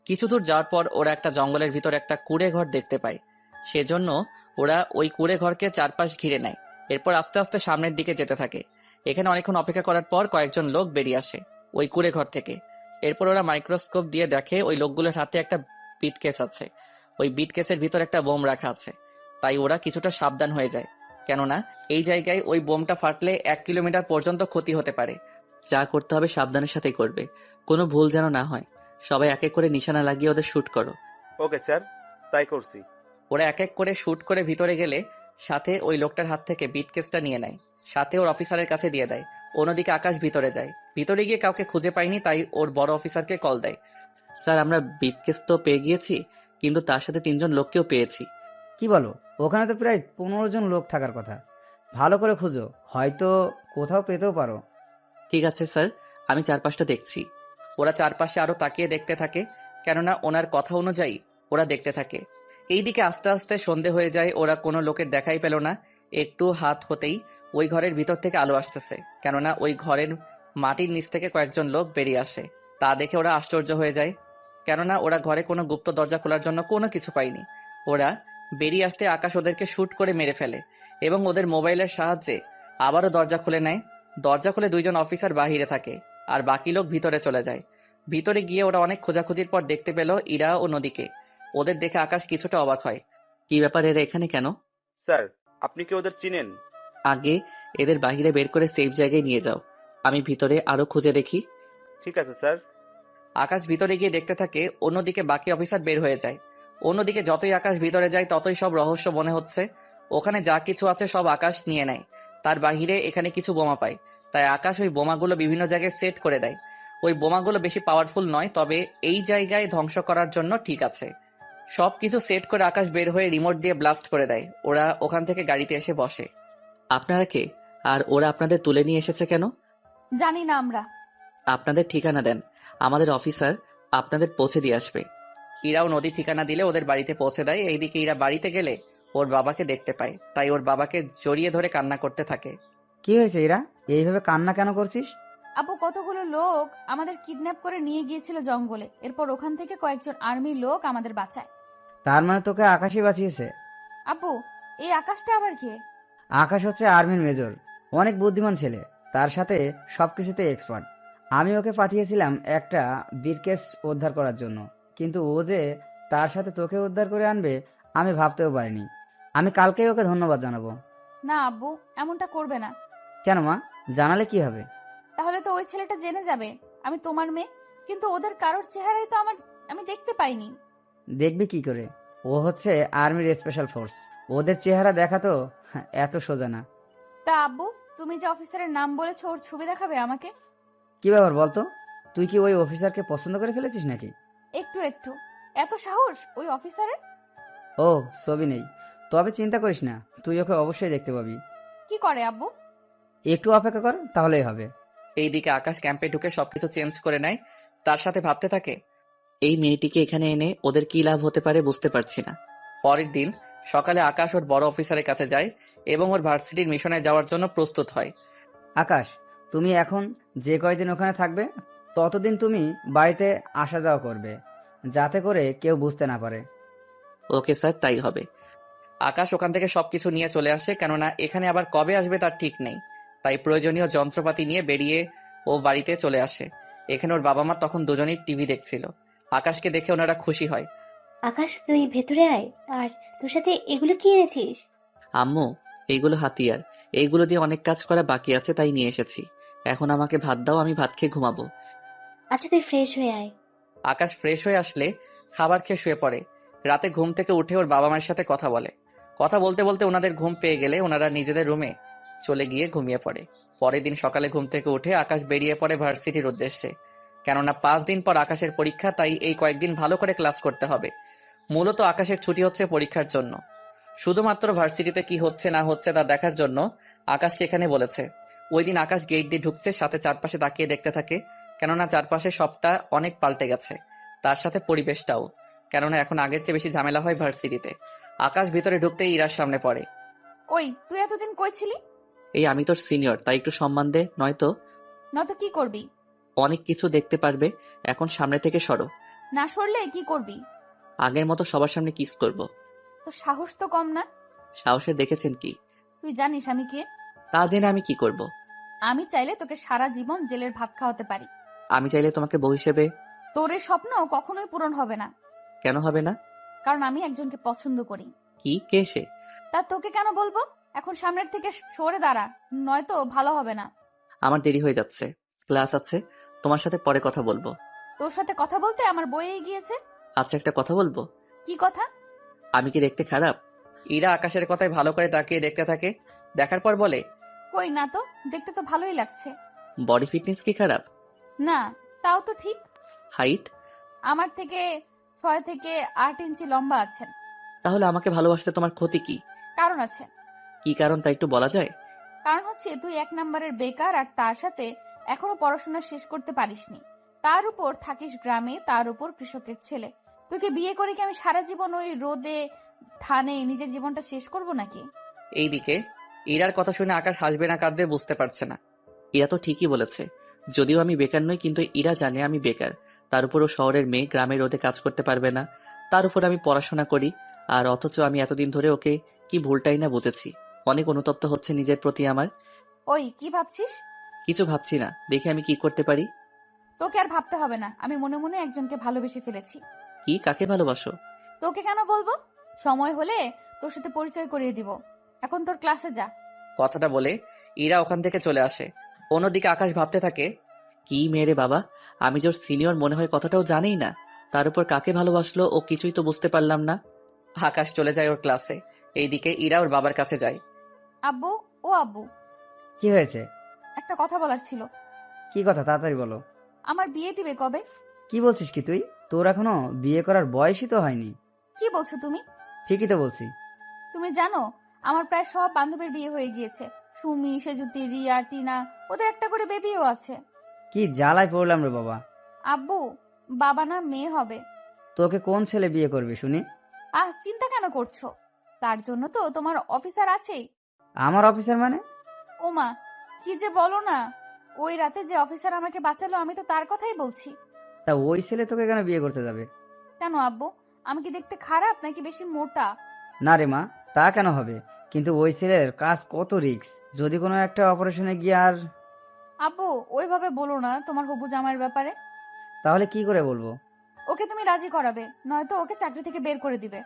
কিছু দূর যাওয়ার পর ওরা একটা জঙ্গলের ভিতর একটা কুঁড়ে ঘর দেখতে পায়। সেজন্য ওরা ওই কুঁড়ে ঘরকে চারপাশ ঘিরে নেয়। এরপর আস্তে আস্তে সামনের দিকে যেতে থাকে। এখানে অনেকক্ষণ অপেক্ষা করার পর কয়েকজন লোক বেরিয়ে আসে ওই কুঁড়ে ঘর থেকে। এরপর ওরা মাইক্রোস্কোপ দিয়ে দেখে ওই লোকগুলোর হাতে একটা বিট কেস আছে। ওই বিট কেসের ভিতর একটা বোম রাখা আছে। তাই ওরা কিছুটা সাবধান হয়ে যায়, কেননা এই জায়গায় ওই বোমটা ফাটলে 1 কিলোমিটার পর্যন্ত ক্ষতি হতে পারে। যা করতে হবে সাবধানের সাথেই করবে, কোনো ভুল যেন না হয়। সবাই এক এক করে নিশানা লাগিয়ে ওদের শুট করো। ওকে স্যার, তাই করছি। ওরা এক এক করে শুট করে ভিতরে গেলে সাথে ওই লোকটার হাত থেকে বিট কেসটা নিয়ে নেয়, সাথে ওর অফিসারের কাছে দিয়ে দেয়। অন্যদিকে আকাশ ভিতরে যায়। ভিতরে গিয়ে কাউকে খুঁজে পায়নি, তাই ওর বড় অফিসারকে কল দেয়। স্যার, আমরা বিট কেস তো পেয়ে গিয়েছি, কিন্তু তার সাথে 3জন লোককেও পেয়েছি। কি বলো? ওখানে তো প্রায় 15 জন লোক থাকার কথা। ভালো করে খুঁজো, হয়তো কোথাও পেতেও পারো। ঠিক আছে স্যার, আমি চারপাশটা দেখছি। ওরা চারপাশে আরো তাকিয়ে দেখতে থাকে, কেননা ওনার কথা অনুযায়ী ওরা দেখতে থাকে। এইদিকে আস্তে আস্তে সন্ধে হয়ে যায়। ওরা কোনো লোকের দেখাই পেল না। একটু হাত হতেই ওই ঘরের ভিতর থেকে আলো আসতেছে, কেননা ওই ঘরের মাটির নিচ থেকে কয়েকজন লোক বেরিয়ে আসে। তা দেখে ওরা আশ্চর্য হয়ে যায়, কেননা ওরা ঘরে কোনো গুপ্ত দরজা খোলার জন্য কোনো কিছু পায়নি। ওরা বেরিয়ে আসতে আকাশ ওদেরকে শুট করে মেরে ফেলে এবং ওদের মোবাইলের সাহায্যে আবারও দরজা খুলে নেয়। দরজা খুলে 2জন অফিসার বাহিরে থাকে, আর বাকি লোক ভিতরে চলে যায়। ভিতরে গিয়ে ওরা অনেক খোঁজাখুঁজির পর দেখতে পেল ইরা ও নদীকে। ওদের দেখে আকাশ কিছুটা অবাক হয়। কি ব্যাপার, এরা এখানে কেন? স্যার, আপনি কি ওদের চিনেন? আগে এদের বাইরে বের করে সেফ জায়গায় নিয়ে যাও, আমি ভিতরে আরো খুঁজে দেখি। ঠিক আছে স্যার। আকাশ ভিতরে গিয়ে দেখতে থাকে। অন্যদিকে বাকি অফিসার বের হয়ে যায়। অন্যদিকে যতই আকাশ ভিতরে যায় ততই সব রহস্য মনে হচ্ছে। ওখানে যা কিছু আছে সব আকাশ নিয়ে নেয়। তার বাহিরে এখানে কিছু বোমা পায়, তাই আকাশ ওই বোমাগুলো বিভিন্ন জায়গায় সেট করে দেয়। ওই বোমাগুলো বেশি পাওয়ারফুল নয়, তবে এই জায়গায় ধ্বংস করার জন্য ঠিক আছে। সবকিছু সেট করে আকাশ বের হয়ে রিমোট দিয়ে ব্লাস্ট করে দেয়। ওরা ওখান থেকে গাড়িতে এসে বসে। আপনারা কে, আর ওরা আপনাদের তুলে নিয়ে এসেছে কেন? জানি না আমরা। আপনাদের ঠিকানা দেন, আমাদের অফিসার আপনাদের পৌঁছে দিয়ে আসবে। ইরাও নদীর ঠিকানা দিলে ওদের বাড়িতে পৌঁছে দেয়। এইদিকে ইরা বাড়িতে গেলে ওর বাবাকে দেখতে পায়, তাই ওর বাবাকে জড়িয়ে ধরে কান্না করতে থাকে। কি হয়েছে এরা? এইভাবে কান্না কেন করছিস? আপু, কতগুলো লোক আমাদের কিডন্যাপ করে নিয়ে গিয়েছিল জঙ্গলে। এরপর ওখান থেকে কয়েকজন আর্মি লোক আমাদের বাঁচায়। তার মানে তোকে আকাশই বাঁচিয়েছে? আপু, এই আকাশটা আবার কে? আকাশ হচ্ছে আর্মির মেজর, অনেক বুদ্ধিমান ছেলে, তার সাথে সবকিছুতে এক্সপার্ট। আমি ওকে পাঠিয়েছিলাম একটা বিরকেস উদ্ধার করার জন্য, কিন্তু ও যে তার সাথে তোকে উদ্ধার করে আনবে আমি ভাবতেও পারিনি। আমি কালকেই ওকে ধন্যবাদ জানাবো। না আব্বু, এমনটা করবে না। কেন মা, জানালে কি হবে? তাহলে তো ওই ছেলেটা জেনে যাবে আমি তোমার মেয়ে। কিন্তু ওদের কারোর চেহারাই তো আমি দেখতে পাইনি। দেখবি কি করে? ও হচ্ছে আর্মির স্পেশাল ফোর্স, ওদের চেহারা দেখা তো এত সোজা না। তা আব্বু, তুমি যে অফিসারের নাম বলেছো ওর ছবি দেখাবে আমাকে? কি ব্যাপার বলতো, তুই কি ওই অফিসারকে পছন্দ করে ফেলেছিস নাকি? একটু একটু। এত সাহস ওই অফিসারের? ও, ছবি নেই, তবে চিন্তা করিস না, তুই ওকে অবশ্যই দেখতে পাবি। কি করে আব্বু? একটু অপেক্ষা কর, তাহলেই হবে। এইদিকে আকাশ ক্যাম্পে ঢুকে সবকিছু চেঞ্জ করে নেয়, তার সাথে ভাবতে থাকে এই মেয়েটিকে এখানে এনে ওদের কি লাভ হতে পারে বুঝতে পারছি না। পরের দিন সকালে আকাশ ওর বড় অফিসারের কাছে যায় এবং ওর ভার্সিটির মিশনে যাওয়ার জন্য প্রস্তুত হয়। আকাশ, তুমি এখন যে কয়দিন ওখানে থাকবে ততদিন তুমি বাড়িতে আসা যাওয়া করবে, যাতে করে কেউ বুঝতে না পারে। ওকে স্যার, তাই হবে। আকাশ ওখান থেকে সবকিছু নিয়ে চলে আসে, কেননা এখানে আবার কবে আসবে তার ঠিক নেই। তাই প্রয়োজনীয় যন্ত্রপাতি নিয়ে বেরিয়ে ও বাড়িতে চলে আসে। এখানে ওর বাবা মা তখন দুজনেই টিভি দেখছিল। আকাশকে দেখে ওনারা খুশি হয়। আকাশ, তুই ভেতরে আয়। আর তোর সাথে এগুলো কি এনেছিস? আম্মু, এইগুলো হাতিয়ার, এইগুলো দিয়ে অনেক কাজ করা বাকি আছে, তাই নিয়ে এসেছি। এখন আমাকে ভাত দাও, আমি ভাত খেয়ে ঘুমাবো। আচ্ছা, তুই ফ্রেশ হয়ে আয়। আকাশ ফ্রেশ হয়ে আসলে খাবার খেয়ে শুয়ে পড়ে। রাতে ঘুম থেকে উঠে ওর বাবা মায়ের সাথে কথা বলে। কথা বলতে বলতে ওনাদের ঘুম পেয়ে গেলে ওনারা নিজেদের রুমে চলে গিয়ে ঘুমিয়ে পড়ে। পরের দিন সকালে ঘুম থেকে উঠে আকাশ বেরিয়ে পড়ে ভার্সিটির উদ্দেশ্যে। কেননা 5 দিন পর আকাশের পরীক্ষা, তাই এই কয়েকদিন ভালো করে ক্লাস করতে হবে। মূলত আকাশের ছুটি হচ্ছে পরীক্ষার জন্য। শুধুমাত্র ভার্সিটিতে কি হচ্ছে না হচ্ছে তা দেখার জন্য আকাশকে এখানে বলেছে। ওই দিন আকাশ গেট দিয়ে ঢুকছে, সাথে চারপাশে তাকিয়ে দেখতে থাকে, কেননা চারপাশে সবটা অনেক পাল্টে গেছে, তার সাথে পরিবেশটাও। কেননা এখন আগের চেয়ে বেশি ঝামেলা হয় ভার্সিটিতে। আকাশ ভিতরে ঢুকতেই ইরার সামনে পড়ে। ওই, তুই এতদিন কই ছিলি? এই আমি তোর সিনিয়র, তাই একটু সম্মান দে, নয়তো নয়তো কি করবি? অনেক কিছু দেখতে পারবে। এখন সামনে থেকে সরো। না সরলে কি করবি? আগের মতো সবার সামনে কিস করব। তো সাহস তো কম না। সাহসে দেখেছেন কি? তুই জানিস আমি কে? তা জেনে আমি কি করব? আমি চাইলে তোকে সারা জীবন জেলের ভাত খাওয়াতে পারি। আমি চাইলে তোমাকে বউ হিসেবে। তোর এই স্বপ্ন কখনোই পূরণ হবে না। কেন হবে না? কারণ আমি একজনকে পছন্দ করি। কি, কে সে? তা তোকে কেন বলবো? এখন সামনের থেকে সরে দাঁড়া, নয়তো ভালো হবে না। আমার দেরি হয়ে যাচ্ছে, ক্লাস আছে, তোমার সাথে পরে কথা বলবো। তোর সাথে কথা বলতে আমার বইয়ে গিয়েছে। আচ্ছা, একটা কথা বলবো? কি কথা? আমি কি দেখতে খারাপ? ইরা আকাশের কথায় ভালো করে তাকিয়ে দেখতে থাকে। দেখার পর বলে, কই না তো, দেখতে তো ভালোই লাগছে। বডি ফিটনেস কি খারাপ? না, তাও তো ঠিক। হাইট? আমার থেকে 6 থেকে 8 ইঞ্চি লম্বা আছেন। তাহলে আমাকে ভালোবাসতে তোমার ক্ষতি কি? কারণ আছে। কি কারণ তা একটু বলা যায়? কারণ হচ্ছে তুই 1 নম্বরের বেকার, আর তার সাথে এখনো পড়াশোনা শেষ করতে পারিসনি। তার উপর থাকিস গ্রামে, তার উপর কৃষকের ছেলে। তোকে বিয়ে করে কি আমি সারা জীবন ওই রোদে ধানে নিজের জীবনটা শেষ করব নাকি? এইদিকে ইরার কথা শুনে আকাশ হাসবে না কাঁদবে বুঝতে পারছে না। ইরা তো ঠিকই বলেছে, যদিও আমি বেকার নই, কিন্তু ইরা জানে আমি বেকার। তার উপর ও শহরের মেয়ে, গ্রামের রোদে কাজ করতে পারবে না। তার উপর আমি পড়াশোনা করি, আর অথচ আমি এতদিন ধরে ওকে কি ভুলটাই না বুঝেছি। অনেক অনুতপ্ত হচ্ছে নিজের প্রতি আমার। ওই, কি ভাবছিস? কিছু ভাবছি না, দেখি আমি কি করতে পারি। তোকে আর ভাবতে হবে না, আমি মনে মনে একজনকে ভালোবেসে ফেলেছি। কি, কাকে ভালোবাসো? তোকে কেন বলবো? সময় হলে তোর সাথে পরিচয় করিয়ে দিব। এখন তোর ক্লাসে যা। কথাটা বলে ইরা ওখান থেকে চলে আসে। অন্যদিকে আকাশ ভাবতে থাকে, কি মেরে বাবা, আমি যে ওর সিনিয়র মনে হয় কথাটাও জানেই না। তার উপর কাকে ভালোবাসলো ও কিছুই তো বুঝতে পারলাম না। আকাশ চলে যায় ওর ক্লাসে। এইদিকে ইরা ওর বাবার কাছে যায়। আব্বু, ও আব্বু, কি হয়েছে? একটা কথা বলার ছিল। কি কথা, তাড়াতাড়ি বলো। আমার বিয়ে দিবে কবে? কি বলছিস কি তুই? তোর এখনো বিয়ে করার বয়সই তো হয়নি। কি বলছো তুমি? ঠিকই তো বলছি। তুমি জানো আমার প্রায় সব বান্ধবীর বিয়ে হয়ে গিয়েছে। সুমি, সেজুতি, রিয়া, টিনা, ওদের একটা করে বেবিও আছে। কি জ্বালায় পড়লাম রে বাবা। আব্বু, বাবা না মেয়ে হবে। তোকে কোন ছেলে বিয়ে করবে শুনি? চিন্তা কেন করছো? তার জন্য তো তোমার অফিসার আছেই। আমার অফিসার মানে? ওমা, কি যে বলো না। ওই রাতে যে অফিসার আমাকে বাঁচালো, আমি তো তার কথাই বলছি। তা ওই ছেলে তোকে কেন বিয়ে করতে যাবে? কেন আব্বু, আমি কি দেখতে খারাপ নাকি বেশি মোটা? না রে মা, তা কেন হবে? কিন্তু ওই ছেলের কাজ কত রিস্ক, যদি কোনো একটা অপারেশনে গিয়ে আর। আব্বু, ওইভাবে বলো না তোমার হবু জামাইয়ের ব্যাপারে। তাহলে কি করে বলবো? ওকে তুমি রাজি করাবে, নয়তো ওকে চাকরি থেকে বের করে দিবে।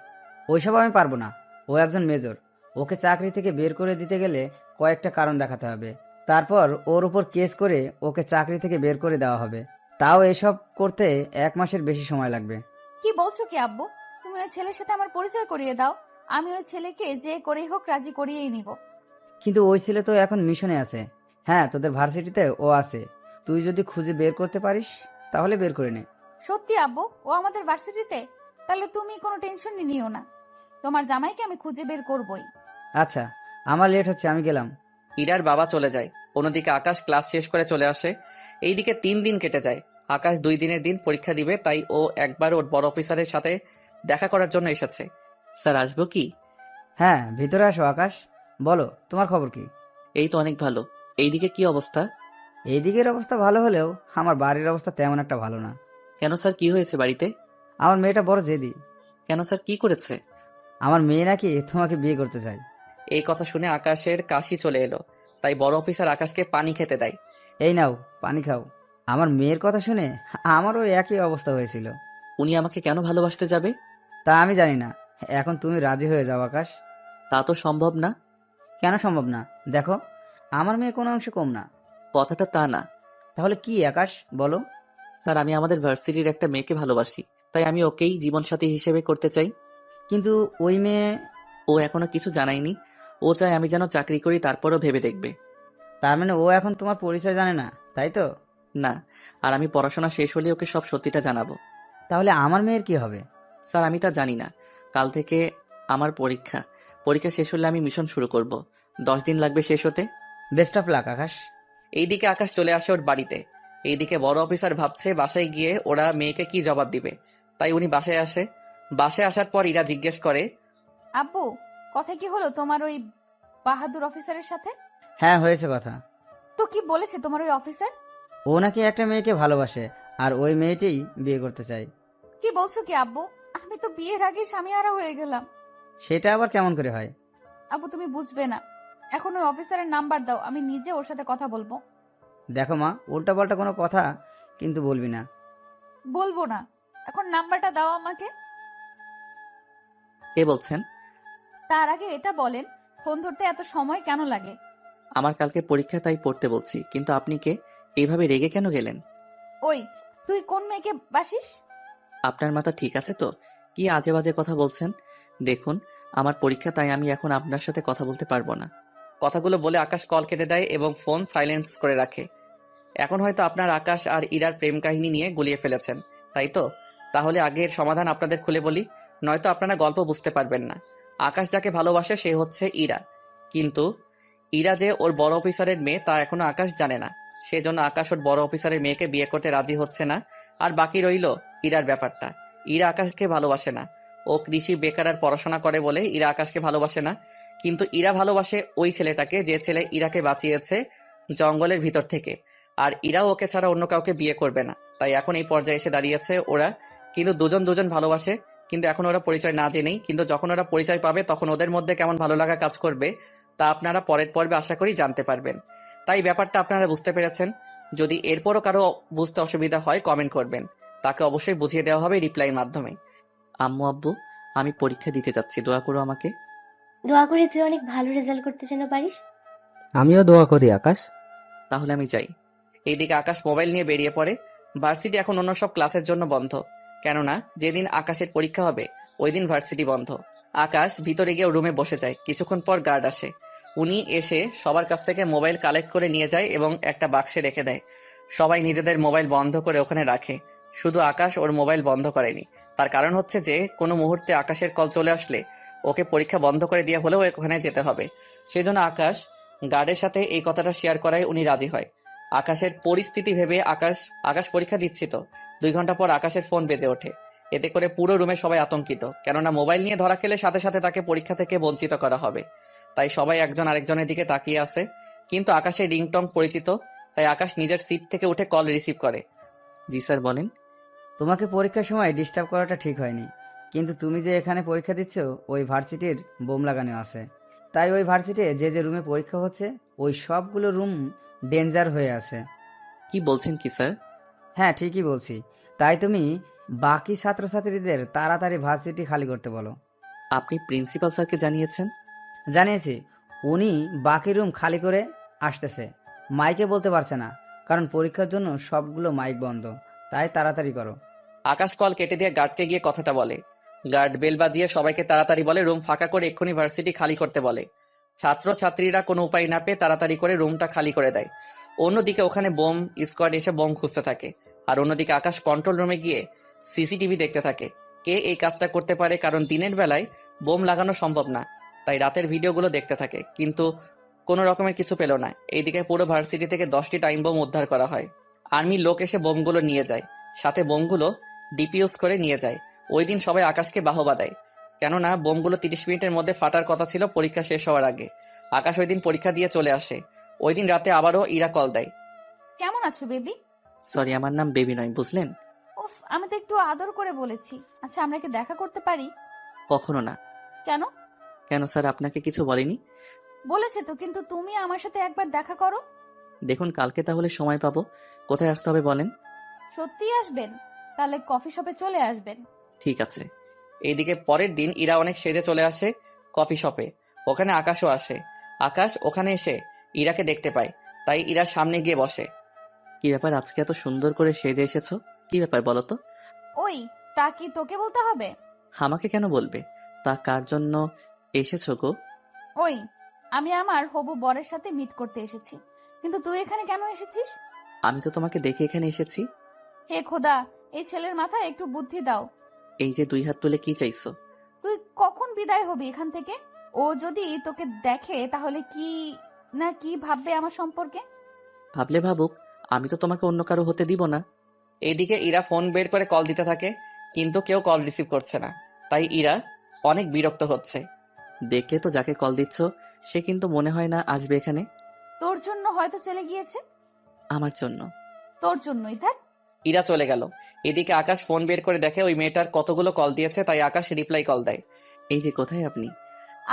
ওইসব আমি পারবো না। ও একজন মেজর, ওকে চাকরি থেকে বের করে দিতে গেলে কয়েকটা কারণ দেখাতে হবে। তারপর ওর উপর কেস করে ওকে চাকরি থেকে বের করে দেওয়া হবে। তাও এসব করতে 1 মাসের বেশি সময় লাগবে। কি বলছো কি আব্বু? তুমি ওই ছেলের সাথে আমার পরিচয় করিয়ে দাও, আমি ওই ছেলেকে যে করেই হোক রাজি করিয়েই নিব। কিন্তু ওই ছেলে তো এখন মিশনে আছে। হ্যাঁ, তোদের ভার্সিটিতে ও আছে। তুই যদি খুঁজে বের করতে পারিস তাহলে বের করে নে। সত্যি আব্বু, ও আমাদের ভার্সিটিতে? তাহলে তুমি কোনো টেনশনই নিও না, তোমার জামাইকে আমি খুঁজে বের করবই। আচ্ছা, আমার লেট হচ্ছে, আমি গেলাম। ইরার বাবা চলে যায়। অন্যদিকে আকাশ ক্লাস শেষ করে চলে আসে। এইদিকে 3 দিন কেটে যায়। আকাশ 2 দিনের দিন পরীক্ষা দিবে, তাই ও একবার ওর বড় অফিসারের সাথে দেখা করার জন্য এসেছে। স্যার, আসবো কি? হ্যাঁ, ভিতরে আসো আকাশ। বলো, তোমার খবর কি? এই তো অনেক ভালো। এইদিকে কি অবস্থা? এইদিকের অবস্থা ভালো হলেও আমার বাড়ির অবস্থা তেমন একটা ভালো না। কেন স্যার, কি হয়েছে বাড়িতে? আমার মেয়েটা বড় জেদি। কেন স্যার, কি করেছে? আমার মেয়ে নাকি তোমাকে বিয়ে করতে চায়। এই কথা শুনে আকাশের কাশি চলে এলো। তাই বড় অফিসার আকাশকে পানি খেতে দেয়। এই নাও, পানি খাও। আমার মেয়ের কথা শুনে আমারও একই অবস্থা হয়েছিল। উনি আমাকে কেন ভালোবাসতে যাবে? তা আমি জানি না। এখন তুমি রাজি হয়ে যাও আকাশ। তা তো সম্ভব না। কেন সম্ভব না? দেখো, আমার মেয়ে কোনো অংশে কম না। কথাটা তা না। তাহলে কি আকাশ, বলো। স্যার, আমি আমাদের ভার্সিটির একটা মেয়েকে ভালোবাসি, তাই আমি ওকেই জীবনসাথী হিসেবে করতে চাই। কিন্তু ওই মেয়ে। ও এখনো কিছু জানায়নি। ও চায় আমি যেন চাকরি করি, তারপরও ভেবে দেখবে। তার মানে ও এখন তোমার পরিচয় জানে না, তাই তো? না, আর আমি পড়াশোনা শেষ হলে ওকে সব সত্যিটা জানাবো। তাহলে আমার মেয়ের কি হবে? স্যার, আমি তা জানি না। কাল থেকে আমার পরীক্ষা। পরীক্ষা শেষ হলে আমি মিশন শুরু করব। 10 দিন লাগবে শেষ হতে। বেস্ট অফ লাক আকাশ। এইদিকে আকাশ চলে আসে ওর বাড়িতে। এইদিকে বড় অফিসার ভাবছে বাসায় গিয়ে ওরা মেয়েকে কি জবাব দিবে। তাই উনি বাসায় আসে। বাসায় আসার পর ইরা জিজ্ঞেস করে, আব্বু, কথা কি হলো তোমার ওই বাহাদুর অফিসারের সাথে? হ্যাঁ, হয়েছে কথা। তো কি বলেছে তোমার ওই অফিসার? ও নাকি একটা মেয়েকে ভালোবাসে, আর ওই মেয়েটিই বিয়ে করতে চায়। কি বলছো কি আব্বু? আমি তো বিয়ের আগে স্বামীহারা হয়ে গেলাম। সেটা আবার কেমন করে হয়? আব্বু, তুমি বুঝবে না। এখন ওই অফিসারের নাম্বার দাও, আমি নিজে ওর সাথে কথা বলবো। দেখো মা, উল্টাপাল্টা কোনো কথা কিন্তু বলবি না। বলবো না। এখন নাম্বারটা দাও আমাকে। কে বলছেন? তার আগে এটা বলেন, ফোন ধরতে এত সময় কেন লাগে? আমার কালকে পরীক্ষা, তাই পড়তে বলছি। কিন্তু আপনি কে? এইভাবে রেগে কেন গেলেন? ওই, তুই কোন মেয়েকে বাসিস? আপনার মাথা ঠিক আছে তো? কি আজে বাজে কথা বলছেন? দেখুন, আমার পরীক্ষা, তাই আমি এখন আপনার সাথে কথা বলতে পারবো না। কথাগুলো বলে আকাশ কল কেটে দেয় এবং ফোন সাইলেন্স করে রাখে। এখন হয়তো আপনার আকাশ আর ইরার প্রেম কাহিনী নিয়ে গুলিয়ে ফেলেছেন, তাই তো? তাহলে আগের সমাধান আপনাদের খুলে বলি, নয়তো আপনারা গল্প বুঝতে পারবেন না। আকাশ যাকে ভালোবাসে সে হচ্ছে ইরা। কিন্তু ইরা যে ওর বড় অফিসারের মেয়ে তা এখনো আকাশ জানে না। সেজন্য আকাশ ওর বড় অফিসারের মেয়েকে বিয়ে করতে রাজি হচ্ছে না। আর বাকি রইল ইরার ব্যাপারটা। ইরা আকাশকে ভালোবাসে না। ও কৃষি বেকার আর পড়াশোনা করে বলে ইরা আকাশকে ভালোবাসে না। কিন্তু ইরা ভালোবাসে ওই ছেলেটাকে, যে ছেলে ইরাকে বাঁচিয়েছে জঙ্গলের ভিতর থেকে। আর ইরাও ওকে ছাড়া অন্য কাউকে বিয়ে করবে না। তাই এখন এই পর্যায়ে এসে দাঁড়িয়েছে ওরা। কিন্তু দুজন দুজন ভালোবাসে, কিন্তু এখন ওরা পরিচয় না জেনেই। কিন্তু যখন ওরা পরিচয় পাবে তখন ওদের মধ্যে কেমন ভালো লাগা কাজ করবে তা আপনারা পরের পর্বে আশা করি জানতে পারবেন। তাই ব্যাপারটা আপনারা বুঝতে পেরেছেন। যদি এরপরও কারো বুঝতে অসুবিধা হয় কমেন্ট করবেন, তাকে অবশ্যই বুঝিয়ে দেওয়া হবে রিপ্লাইয়ের মাধ্যমে। আম্মু আব্বু, আমি পরীক্ষা দিতে যাচ্ছি, দোয়া করো আমাকে। দোয়া করে তুই অনেক ভালো রেজাল্ট করতে যেন পারিস। আমিও দোয়া করি আকাশ। তাহলে আমি যাই। এইদিকে আকাশ মোবাইল নিয়ে বেরিয়ে পড়ে। ভার্সিটি এখন অন্য সব ক্লাসের জন্য বন্ধ, কেননা যেদিন আকাশের পরীক্ষা হবে ওই দিন ভার্সিটি বন্ধ। আকাশ ভিতরে গিয়ে রুমে বসে যায়। কিছুক্ষণ পর গার্ড আসে। উনি এসে সবার কাছ থেকে মোবাইল কালেক্ট করে নিয়ে যায় এবং একটা বাক্সে রেখে দেয়। সবাই নিজেদের মোবাইল বন্ধ করে ওখানে রাখে। শুধু আকাশ ওর মোবাইল বন্ধ করেনি। তার কারণ হচ্ছে যে কোনো মুহূর্তে আকাশের কল চলে আসলে ওকে পরীক্ষা বন্ধ করে দিয়ে হলেও ওখানে যেতে হবে। সেই জন্য আকাশ গার্ডের সাথে এই কথাটা শেয়ার করায় উনি রাজি হয়। আকাশের পরিস্থিতি ভেবে আকাশ পরীক্ষা দিচ্ছি তো 2 ঘন্টা পর আকাশের ফোন বেজে ওঠে। এতে করে পুরো রুমে সবাই আতঙ্কিত, কেননা মোবাইল নিয়ে ধরা খেলে সাথে সাথে তাকে পরীক্ষা থেকে বঞ্চিত করা হবে। তাই সবাই একজন আরেকজনের দিকে তাকিয়ে আছে। কিন্তু আকাশের রিংটং পরিচিত, তাই আকাশ নিজের সিট থেকে উঠে কল রিসিভ করে। জি স্যার, বলেন। তোমাকে পরীক্ষার সময় ডিস্টার্ব করাটা ঠিক হয়নি, কিন্তু তুমি যে এখানে পরীক্ষা দিচ্ছ ওই ভার্সিটির বোম লাগানো আছে। তাই ওই ভার্সিটি যে যে রুমে পরীক্ষা হচ্ছে ওই সবগুলো রুম ডেঞ্জার হয়ে আছে। কি বলছেন কি স্যার? হ্যাঁ, ঠিকই বলছি। তাই তুমি বাকি ছাত্রছাত্রীদের তাড়াতাড়ি ভার্সিটি খালি করতে বলো। আপনি প্রিন্সিপাল স্যারকে জানিয়েছেন? জানিয়েছি। উনি বাকি রুম খালি করে আসতেছে। মাইকে বলতে পারছে না, কারণ পরীক্ষার জন্য সবগুলো মাইক বন্ধ। তাই তাড়াতাড়ি করো। আকাশ কল কেটে দিয়ে গার্ডকে গিয়ে কথাটা বলে। গার্ড বেল বাজিয়ে সবাইকে তাড়াতাড়ি বলে রুম ফাঁকা করে এক্ষুনি ভার্সিটি খালি করতে বলে। ছাত্রছাত্রীরা কোনো উপায় না পেয়ে তাড়াতাড়ি করে রুমটা খালি করে দেয়। অন্যদিকে ওখানে বোম স্কোয়াড এসে বোম খুঁজতে থাকে। আর অন্যদিকে আকাশ কন্ট্রোল রুমে গিয়ে সিসিটিভি দেখতে থাকে কে এই কাজটা করতে পারে, কারণ দিনের বেলায় বোম লাগানো সম্ভব না। তাই রাতের ভিডিওগুলো দেখতে থাকে, কিন্তু কোনো রকমের কিছু পেল না। এইদিকে পুরো ভার্সিটি থেকে 10টি টাইম বোম উদ্ধার করা হয়। আর্মির লোক এসে বোমগুলো নিয়ে যায়, সাথে বোমগুলো ডিপিউজ করে নিয়ে যায়। ওই দিন সবাই আকাশকে বাহবা দেয়, কেননা বোমগুলো 30 মিনিটের মধ্যে ফাটার কথা ছিল পরীক্ষা শেষ হওয়ার আগে। আকাশ ওই দিন পরীক্ষা দিয়ে চলে আসে। ওই দিন রাতে আবারও ইরা কল দেয়। কেমন আছো বেবি? সরি, আমার নাম বেবি নয়, বুঝলেন? উফ, আমি তো একটু আদর করে বলেছি। আচ্ছা, আমরা কি দেখা করতে পারি? কখনো না। কেন? কেন স্যার, আপনাকে কিছু বলেনি? বলেছে তো, কিন্তু তুমি আমার সাথে একবার দেখা করো। দেখুন, কালকে তাহলে সময় পাবো। কোথায় আসতে হবে বলেন? সত্যিই আসবেন? তাহলে কফি শপে চলে আসবেন। ঠিক আছে। এইদিকে পরের দিন ইরা অনেক সেজে চলে আসে কফি শপে। ওখানে আকাশও আসে। আকাশ ওখানে এসে ইরাকে দেখতে পায়, তাই ইরার সামনে গিয়ে বসে। কি ব্যাপার, আজকে এত সুন্দর করে সেজে এসেছো? কি ব্যাপার বলো তো? ওই, তা কি তোকে বলতে হবে? আমাকে কেন বলবে? তা কার জন্য এসেছো গো? ওই, আমি আমার হবু বরের সাথে মিট করতে এসেছি। কিন্তু তুই এখানে কেন এসেছিস? আমি তো তোমাকে দেখে এখানে এসেছি। হে খোদা, এই ছেলের মাথায় একটু বুদ্ধি দাও। এই যে 2 হাত তুলে কি চাইছো? তুই কখন বিদায় হবি এখান থেকে? ও যদি তোকে দেখে তাহলে কি না কি ভাববে আমার সম্পর্কে? ভাবলে ভাবুক, আমি তো তোমাকে অন্য কারো হতে দিব না। এইদিকে ইরা ফোন বের করে কল দিতে থাকে, কিন্তু কেউ কল রিসিভ করছে না। তাই ইরা অনেক বিরক্ত হচ্ছে। দেখলে তো যাকে কল দিচ্ছ সে কিন্তু মনে হয় না আসবে এখানে। তোর জন্য হয়তো চলে গিয়েছে। আমার জন্য? তোর জন্যই থাক। ইরা চলে গেল। এদিকে আকাশ ফোন বের করে দেখে ওই মেয়েটার কতগুলো কল দিয়েছে, তাই আকাশ রিপ্লাই কল দেয়। এই যে, কোথায় আপনি?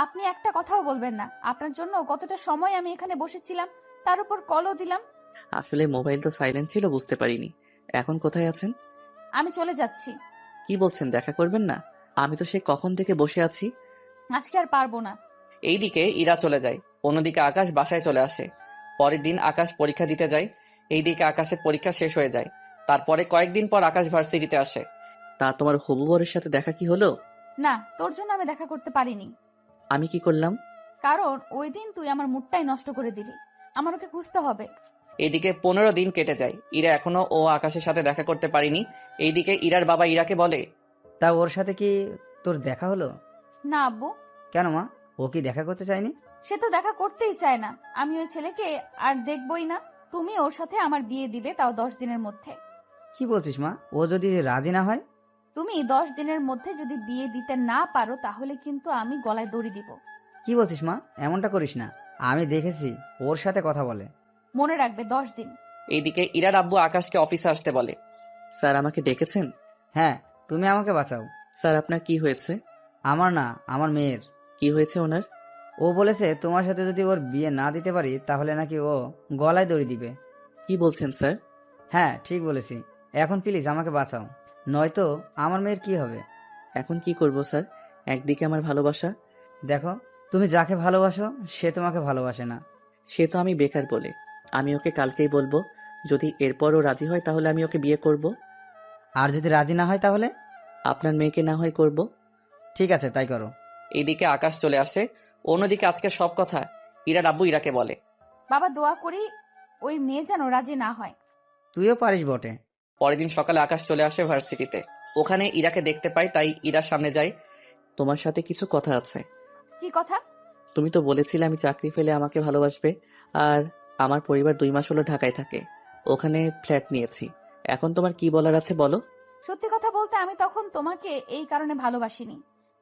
আপনি একটা কথাও বলবেন না। আপনার জন্য কতটা সময় আমি এখানে বসেছিলাম, তার উপর কলও দিলাম। আসলে মোবাইল তো সাইলেন্ট ছিল, বুঝতে পারিনি। এখন কোথায় আছেন? আমি চলে যাচ্ছি। কি বলছেন, দেখা করবেন না? আমি তো সে কখন থেকে বসে আছি। আজকে আর পারবো না। এইদিকে ইরা চলে যায়, অন্যদিকে আকাশ বাসায় চলে আসে। পরের দিন আকাশ পরীক্ষা দিতে যায়। এইদিকে আকাশের পরীক্ষা শেষ হয়ে যায়। তারপরে কয়েকদিন পর আকাশ ভার্সিটিতে আসে। তা তোমার হবু বরের সাথে দেখা কি হলো? না, তোর জন্য আমি দেখা করতে পারিনি। আমি কি করলাম? কারণ ওই দিন তুই আমার মুডটাই নষ্ট করে দিলি। আমার ওকে খুঁজতে হবে। এইদিকে 15 দিন কেটে যায়। ইরা এখনো ও আকাশের সাথে দেখা করতে পারিনি। এইদিকে ইরার বাবা ইরাকে বলে, তা ওর সাথে কি তোর দেখা হলো? না আব্বু, কেন মা, ও কি দেখা করতে চায়নি? সে তো দেখা করতেই চায় না। আমি ওই ছেলেকে আর দেখবই না। তুমি ওর সাথে আমার বিয়ে দিবে, তাও 10 দিনের মধ্যে। কি বলছিস মা, ও যদি রাজি না হয়? তুমি 10 দিনের মধ্যে যদি বিয়ে দিতে না পারো তাহলে কিন্তু আমি গলায় দড়ি দিব। কি বলছিস মা, এমনটা করিস না। আমি দেখেছি ওর সাথে কথা বলে। মনে রাখবে 10 দিন। এইদিকে ইরার আব্বু আকাশকে অফিসে আসতে বলে। স্যার, আমাকে ডেকেছেন? হ্যাঁ, তুমি আমাকে বাঁচাও। স্যার, আপনার কি হয়েছে? আমার না, আমার মেয়ের। কি হয়েছে ওনার? ও বলেছে তোমার সাথে যদি ওর বিয়ে না দিতে পারি তাহলে নাকি ও গলায় দড়ি দিবে। কি বলছেন স্যার? হ্যাঁ, ঠিক বলেছি। এখন প্লিজ আমাকে বাঁচাও, নয়তো আমার মেয়ের কি হবে। এখন কি করব স্যার? একদিকে আমার ভালোবাসা। দেখো, তুমি যাকে ভালোবাসো সে তোমাকে ভালোবাসে না। সে তো আমি বেকার বলে। আমি ওকে কালকেই বলবো। যদি এরপরও রাজি হয় তাহলে আমি ওকে বিয়ে করব। আর যদি রাজি না হয় তাহলে? আপনার মেয়েকে না হয় করব। ঠিক আছে, তাই করো। এইদিকে আকাশ চলে আসে। অন্যদিকে আজকে সব কথা ইরার আব্বু ইরাকে বলে। বাবা, দোয়া করি ওই মেয়ে যেন রাজি না হয়। তুইও পারিস বটে। পরের দিন সকালে আকাশ চলে আসে ভার্সিটিতে। ওখানে ইরাকে দেখতে পায়, তাই ইরার সামনে যায়। তোমার সাথে কিছু কথা আছে। কি কথা? তুমি তো বলেছিলে আমি চাকরি পেলে আমাকে ভালোবাসবে। আর আমার পরিবার 2 মাস হলো ঢাকায় থাকে, ওখানে ফ্ল্যাট নিয়েছি। এখন তোমার কি বলার আছে বলো। সত্যি কথা বলতে আমি তখন তোমাকে এই কারণে ভালোবাসিনি।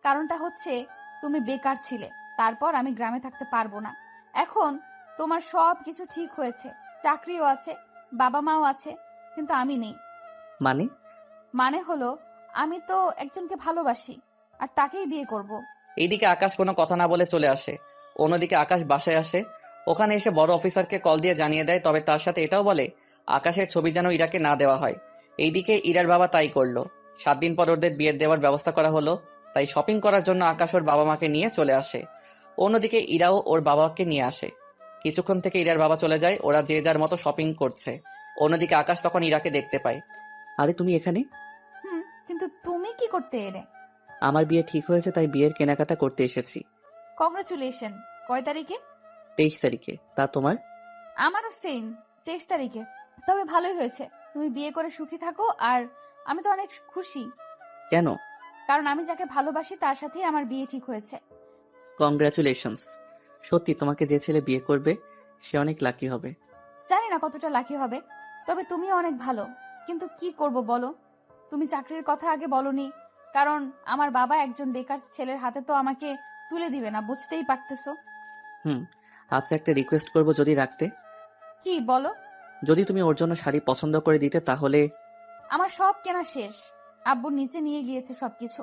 কারণটা হচ্ছে তুমি বেকার ছিলে। তারপর আমি গ্রামে থাকতে পারবো না। এখন তোমার সব কিছু ঠিক হয়েছে, চাকরিও আছে, বাবা মাও আছে, কিন্তু আমি নেই। মানে? মানে হলো আমি তো একজনকে ভালোবাসি আর তাকেই বিয়ে করব। এইদিকে আকাশ কোনো কথা না বলে চলে আসে। অন্যদিকে আকাশ বাসায় আসে। ওখানে এসে বড় অফিসারকে কল দিয়ে জানিয়ে দেয়, তবে তার সাথে এটাও বলে আকাশের ছবি যেন ইরাকে না দেওয়া হয়। এইদিকে ইরার বাবা তাই করলো। 7 দিন পর ওদের বিয়ের দেওয়ার ব্যবস্থা করা হলো। তাই শপিং করার জন্য আকাশ ওর বাবা মাকে নিয়ে চলে আসে। অন্যদিকে ইরাও ওর বাবাকে নিয়ে আসে। কিছুক্ষণ থেকে ইরার বাবা চলে যায়, ওরা যে যার মতো শপিং করছে। অন্যদিকে আকাশ তখন ইরাকে দেখতে পায়। আরে, তুমি এখানে? কিন্তু তুমি কি করতে এলে? আমার বিয়ে ঠিক হয়েছে, তাই বিয়ের কেনাকাটা করতে এসেছি। কংগ্রাচুলেশন। কয় তারিখে? 23 তারিখে। তা তোমার? আমারও সেম, 23 তারিখে। তবে ভালোই হয়েছে, তুমি বিয়ে করে সুখী থাকো। আর আমি তো অনেক খুশি, কেন? কারণ আমি যাকে ভালোবাসি তার সাথেই আমার বিয়ে ঠিক হয়েছে। কংগ্রাচুলেশনস। সত্যি তোমাকে যে ছেলে বিয়ে করবে সে অনেক লাকি হবে। জানি না কতটা লাকি হবে, তবে তুমিও অনেক ভালো। কিন্তু কি করব বলো, তুমি চাকরির কথা আগে বলনি, কারণ আমার বাবা একজন বেকার ছেলের হাতে তো আমাকে তুলে দিবে না, বুঝতেই পারতেছো। আচ্ছা, একটা রিকোয়েস্ট করব, যদি রাখতে। কি বলো? যদি তুমি ওর জন্য শাড়ি পছন্দ করে দিতে তাহলে। আমার সব কেনা শেষ, আব্বু নিচে নিয়ে গিয়েছে সবকিছু।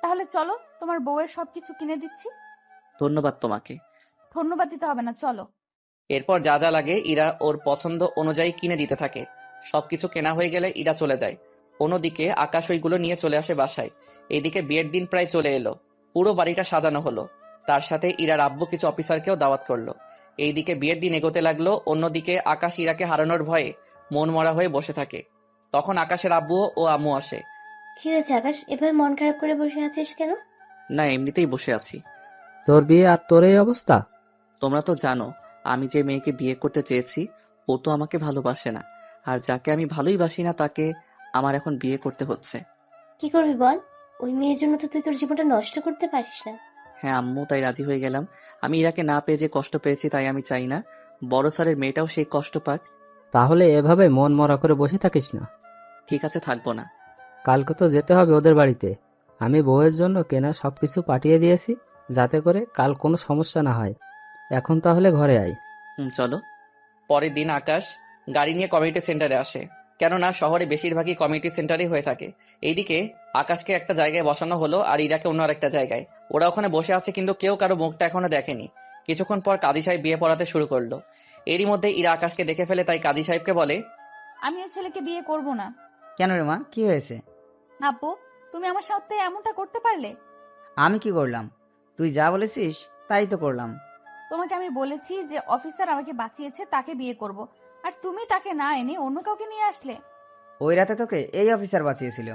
তাহলে চলো, তোমার বউয়ের সবকিছু কিনে দিচ্ছি। ধন্যবাদ তোমাকে। ধন্যবাদ দিতে হবে না, চলো। এরপর যা যা লাগে ইরা ওর পছন্দ অনুযায়ী কিনে দিতে থাকে। সবকিছু কেনা হয়ে গেলে ইরা চলে যায়। অন্যদিকে আকাশ ওইগুলো নিয়ে চলে আসে বাসায়। এইদিকে বিয়ের দিন প্রায় চলে এলো। পুরো বাড়িটা সাজানো হলো। তার সাথে ইরার আব্বু কিছু অফিসারকেও দাওয়াত করলো। এইদিকে বিয়ের দিন এগোতে লাগলো। অন্যদিকে আকাশ ইরাকে হারানোর ভয়ে মন মরা হয়ে বসে থাকে। তখন আকাশের আব্বু ও আম্মু আসে। কি হয়েছে আকাশ, এভাবে মন খারাপ করে বসে আছিস কেন? না, এমনিতেই বসে আছি। তোর বিয়ে আর তোর এই অবস্থা? তোমরা তো জানো আমি যে মেয়েকে বিয়ে করতে চেয়েছি ও তো আমাকে ভালোবাসে না। আর যাকে আমি ভালোই বাসি না তাকে আমার এখন বিয়ে করতে হচ্ছে। কি করবি বল, ওই মেয়ের জন্য তো তুই তোর জীবনটা নষ্ট করতে পারিস না। হ্যাঁ আম্মু, তাই রাজি হয়ে গেলাম। আমি ইরাকে না পেয়ে যে কষ্ট পেয়েছি তাই আমি চাই না বড় স্যারের মেয়েটাও সেই কষ্ট পাক। তাহলে এভাবে মন মরা করে বসে থাকিস না। ঠিক আছে, থাকবো না। কালকে তো যেতে হবে ওদের বাড়িতে। আমি বউয়ের জন্য কেনা সবকিছু পাঠিয়ে দিয়েছি, যাতে করে কাল কোনো সমস্যা না হয়। এখন তাহলে ঘরে আয়। চলো। পরের দিন আকাশ গাড়ি নিয়ে কমিউনিটি সেন্টারে আসে, কেননা শহরে বেশিরভাগই কমিউনিটি সেন্টারই হয়ে থাকে। এইদিকে আকাশকে একটা জায়গায় বসানো হলো আর ইরাকে অন্য আরেকটা জায়গায়। ওরা ওখানে বসে আছে কিন্তু কেউ কারো মুখটা এখনো দেখেনি। কিছুক্ষণ পর কাজী সাহেব বিয়ে পড়াতে শুরু করলো। এরই মধ্যে ইরা আকাশকে দেখে ফেলে, তাই কাজী সাহেবকে বলে, আমি ওই ছেলেকে বিয়ে করব না। কেন রে মা, কি হয়েছে? আব্বু, তুমি আমার সাথে এমনটা করতে পারলে? আমি কি করলাম? তুই যা বলেছিস তাই তো করলাম। তোমাকে আমি বলেছি যে অফিসার আমাকে বাঁচিয়েছে তাকে বিয়ে করব, আর তুমি তাকে না এনে অন্য কাউকে নিয়ে আসলে। ওই রাতে তোকে এই অফিসার বাঁচিয়েছিল।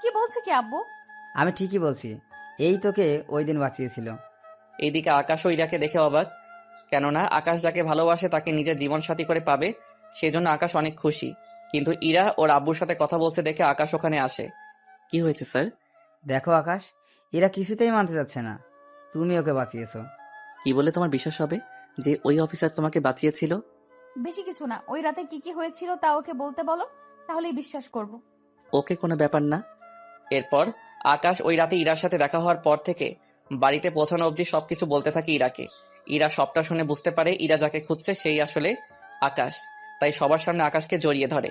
কি বলছো কি আব্বু? আমি ঠিকই বলছি, এই তোকে ওই দিন বাঁচিয়েছিল। এইদিকে আকাশও ইরাকে দেখে অবাক, কেননা আকাশ যাকে ভালোবাসে তাকে নিজের জীবনসাথী করে পাবে, সেজন্য আকাশ অনেক খুশি। কিন্তু ইরা ওর আব্বুর সাথে কথা বলছে দেখে আকাশ ওখানে আসে। কি হয়েছে স্যার? দেখো আকাশ, এরা কিছুতেই মানতে যাচ্ছে না তুমি ওকে বাঁচিয়েছো। কি বলে তোমার বিশ্বাস হবে যে ওই অফিসার তোমাকে বাঁচিয়েছিল? বেশি কিছু না, ওই রাতে কি কি হয়েছিল তা ওকে বলতে বলো, তাহলেই বিশ্বাস করব। ওকে, কোনো ব্যাপার না। এরপর আকাশ ওই রাতে ইরার সাথে দেখা হওয়ার পর থেকে বাড়িতে পৌঁছানো অবধি সবকিছু বলতে থাকে ইরাকে। ইরা সবটা শুনে বুঝতে পারে ইরা যাকে খুঁজছে সেই আসলে আকাশ, তাই সবার সামনে আকাশকে জড়িয়ে ধরে।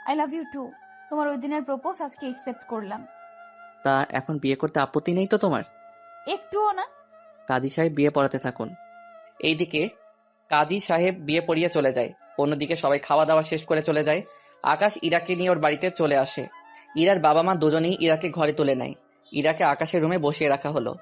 I love you too. তোমার ওই দিনের প্রপোজ আজকে একসেপ্ট করলাম। তা এখন বিয়ে করতে আপত্তি নেই তো তোমার? একটুও না। কাজী সাহেব বিয়ে পড়াতে থাকুন। এইদিকে কাজী সাহেব বিয়ে পড়িয়ে চলে যায়। অন্যদিকে সবাই খাওয়া দাওয়া শেষ করে চলে যায়। আকাশ ইরাকে নিয়ে ওর বাড়িতে চলে আসে। ইরার বাবা মা দুজনেই ইরাকে ঘরে তুলে নেয়। ইরাকে আকাশের রুমে বসিয়ে রাখা হলো।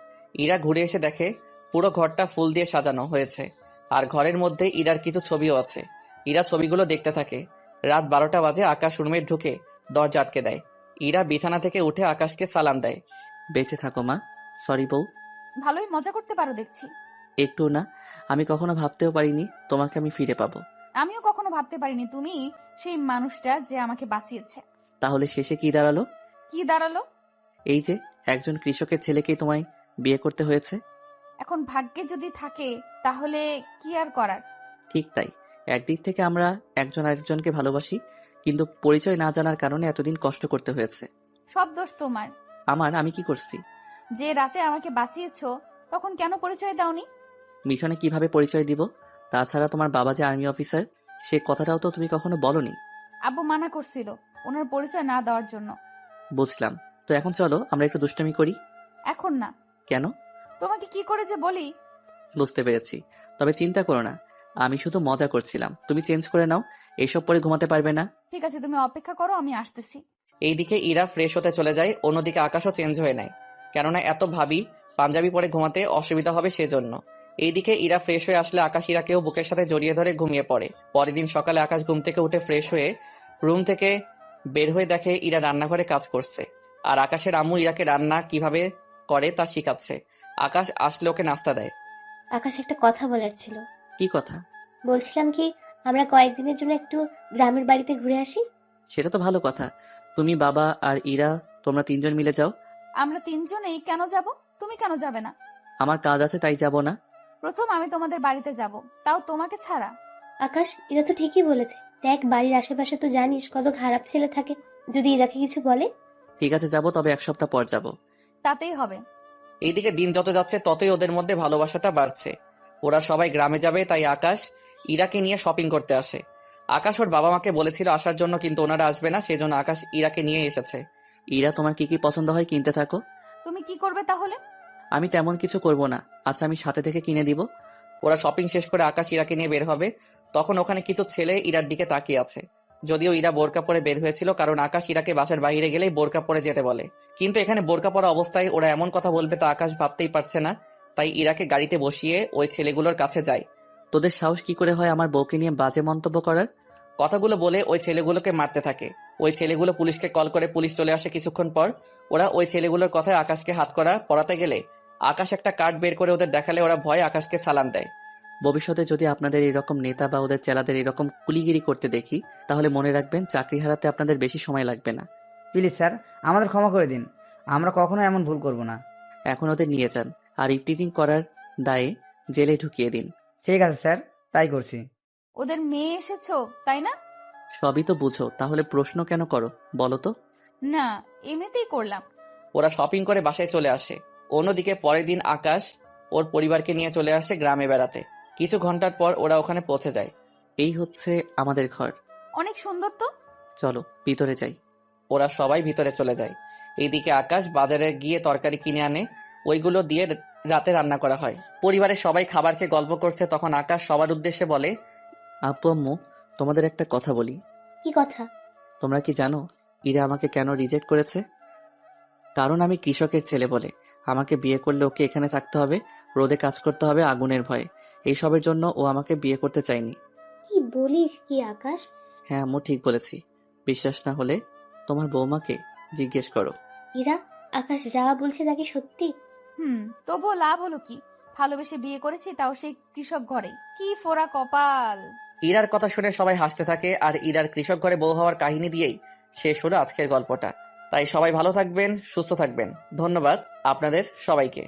ইরা ঘুরে এসে দেখে পুরো ঘরটা ফুল দিয়ে সাজানো হয়েছে, আর ঘরের মধ্যে ইরার কিছু ছবিও আছে। ইরা ছবিগুলো দেখতে থাকে। রাত 12টা বাজে আকাশ রুমে ঢুকে দরজা আটকে দেয়। ইরা বিছানা থেকে উঠে আকাশকে সালাম দেয়। বেঁচে থাকো মা। সরি বউ। ভালোই মজা করতে পারো দেখছি। একটু না, আমি কখনো ভাবতেও পারিনি তোমাকে আমি ফিরে পাবো। আমিও কখনো ভাবতে পারিনি তুমি সেই মানুষটা যে আমাকে বাঁচিয়েছে। তাহলে শেষে কি দাঁড়ালো? কি দাঁড়ালো? এই যে একজন কৃষকের ছেলেকেই তোমায় বিয়ে করতে হয়েছে। এখন ভাগ্যে যদি থাকে তাহলে কি আর করার। ঠিক তাই, একদিক থেকে আমরা একজন আরেকজনকে ভালোবাসি, কিন্তু পরিচয় না জানার কারণে এতদিন কষ্ট করতে হয়েছে। সব দোষ তোমার। আমি কি করছি? যে রাতে আমাকে বাঁচিয়েছো তখন কেন পরিচয় দাওনি? মিশনে কিভাবে পরিচয় দিব? তাছাড়া তোমার বাবা যে আর্মি অফিসার সে কথাটাও তো তুমি কখনো বলনি। আব্বু মানা করছিল ওনার পরিচয় না দেওয়ার জন্য। বুঝলাম, তো এখন চলো আমরা একটু দুষ্টামি করি। এখন না। কেন? তোমাকে কি করে যে বলি। বুঝতে পেরেছি, তবে চিন্তা করো না, আমি শুধু মজা করছিলাম। তুমি চেঞ্জ করে নাও, এইসব পরে ঘুমাতে পারবে না। ঠিক আছে, তুমি অপেক্ষা করো, আমি আসতেছি। এইদিকে ইরা ফ্রেশ হতে চলে যায়। অন্যদিকে আকাশও চেঞ্জ হয়ে নেয়, কেননা এত ভাবি পাঞ্জাবি পরে ঘুমাতে অসুবিধা হবে সেজন্য। এইদিকে ইরা ফ্রেশ হয়ে আসলে আকাশ ইরাকেও বুকের সাথে জড়িয়ে ধরে ঘুমিয়ে পড়ে। পরের দিন সকালে আকাশ ঘুম থেকে উঠে ফ্রেশ হয়ে রুম থেকে বের হয়ে দেখে ইরা রান্নাঘরে কাজ করছে, আর আকাশের আম্মু ইরাকে রান্না কিভাবে করে তা শিখাচ্ছে। আকাশ আসলে ওকে নাস্তা দেয়। আকাশ, একটা কথা বলার ছিল। কি কথা? বলছিলাম কি, আমরা কয়েকদিনের জন্য একটু গ্রামের বাড়িতে ঘুরে আসি। সেটা তো ভালো কথা। তুমি, বাবা আর ইরা, তোমরা তিনজন মিলে যাও। আমরা তিনজনেই কেন যাব? তুমি কেন যাবে না? আমার কাজ আছে তাই যাব না। প্রথম আমি তোমাদের বাড়িতে যাব, তাও তোমাকে ছাড়া। আকাশ, এরা তো ঠিকই বলেছে। দেখ, বাড়ির আশেপাশে তো জানিস কত খারাপ ছেলে থাকে। যদি ইরাকে কিছু বলে? ঠিক আছে যাব, তবে 1 সপ্তাহ পর যাব। তাতেই হবে। এইদিকে দিন যত যাচ্ছে ততই ওদের মধ্যে ভালোবাসাটা বাড়ছে। ওরা সবাই গ্রামে যাবে, তাই আকাশ ইরাকে নিয়ে শপিং করতে আসে। আকাশ ওর বাবা মাকে বলেছিল আসার জন্য, কিন্তু ওনারা আসবে না, সেজন্য আকাশ ইরাকে নিয়ে এসেছে। ইরা, তোমার কি কি পছন্দ হয় কিনতে থাকো। তুমি কি করবে তাহলে? আমি তেমন কিছু করব না। আচ্ছা, আমি সাথে থেকে কিনে দিব। ওরা শপিং শেষ করে আকাশ ইরাকে নিয়ে বের হবে, তখন ওখানে কিছু ছেলে ইরার দিকে তাকিয়ে আছে। যদিও ইরা বোরকা পরে বের হয়েছিল, কারণ আকাশ ইরাকে বাসার বাইরে গেলেই বোরকা পরে যেতে বলে। কিন্তু এখানে বোরকা পরা অবস্থায় ওরা এমন কথা বলবে তা আকাশ ভাবতেই পারছে না, তাই ইরাকে গাড়িতে বসিয়ে ওই ছেলেগুলোর কাছে যায়। তোদের সাহস কি করে হয় আমার বউকে নিয়ে বাজে মন্তব্য করার? কথাগুলো বলে ওই ছেলেগুলোকে মারতে থাকে। ওই ছেলেগুলো পুলিশকে কল করে, পুলিশ চলে আসে কিছুক্ষণ পর। ওরা ওই ছেলেগুলোর কথায় আকাশকে হাতকড়া পরাতে গেলে আকাশ একটা কার্ড বের করে ওদের দেখালে ওরা ভয়ে আকাশকে সালাম দেয়। ভবিষ্যতে যদি আপনাদের এরকম নেতা বা ওদের চেলাদের এরকম কুলিগিরি করতে দেখি, তাহলে মনে রাখবেন চাকরি হারাতে আপনাদের বেশি সময় লাগবে না। প্লিজ স্যার, আমাদের ক্ষমা করে দিন। আমরা কখনো এমন ভুল করব না। এখন ওদের নিয়ে যান, আর ইফটিজিং করার দায়ে জেলে ঢুকিয়ে দিন। ঠিক আছে স্যার, তাই করছি। ওদের মেয়ে এসেছো, তাই না? সবই তো বুঝো, তাহলে প্রশ্ন কেন করো বলো তো? না, এমনিতেই করলাম। ওরা শপিং করে বাসায় চলে আসে। অন্যদিকে পরের দিন আকাশ ওর পরিবারকে নিয়ে চলে আসে গ্রামে বেড়াতে। কিছু ঘন্টার পর ওরা ওখানে পৌঁছে যায়। এই হচ্ছে আমাদের ঘর। অনেক সুন্দর তো। চলো ভিতরে যাই। ওরা সবাই ভিতরে চলে যায়। এইদিকে আকাশ বাজারে গিয়ে তরকারি কিনে আনে, ওইগুলো দিয়ে রাতে রান্না করা হয়। পরিবারের সবাই খাবার খেয়ে গল্প করছে, তখন আকাশ সবার উদ্দেশ্যে বলে, আপু আম্মু, তোমাদের একটা কথা বলি। কি কথা? তোমরা কি জানো ইরা আমাকে কেন রিজেক্ট করেছে? কারণ আমি কৃষকের ছেলে বলে। আমাকে বিয়ে করলে ওকে এখানে থাকতে হবে, রোদে কাজ করতে হবে আগুনের ভয়ে। এইসবের জন্য ও আমাকে বিয়ে করতে চায়নি। কি বলিস কি আকাশ? হ্যাঁ আম্মু, ঠিক বলেছি। বিশ্বাস না হলে তোমার বৌমাকে জিজ্ঞেস করো। ইরা, আকাশ যা বলছে তা কি সত্যি? তবুও লাভ হলো কি? ভালোবেসে বিয়ে করেছি, তাও সেই কৃষক ঘরে। কি ফোড়া কপাল। ইরার কথা শুনে সবাই হাসতে থাকে, আর ইরার কৃষক ঘরে বউ হওয়ার কাহিনী দিয়েই শেষ হলো আজকের গল্পটা। তাই সবাই ভালো থাকবেন, সুস্থ থাকবেন। ধন্যবাদ আপনাদের সবাইকে।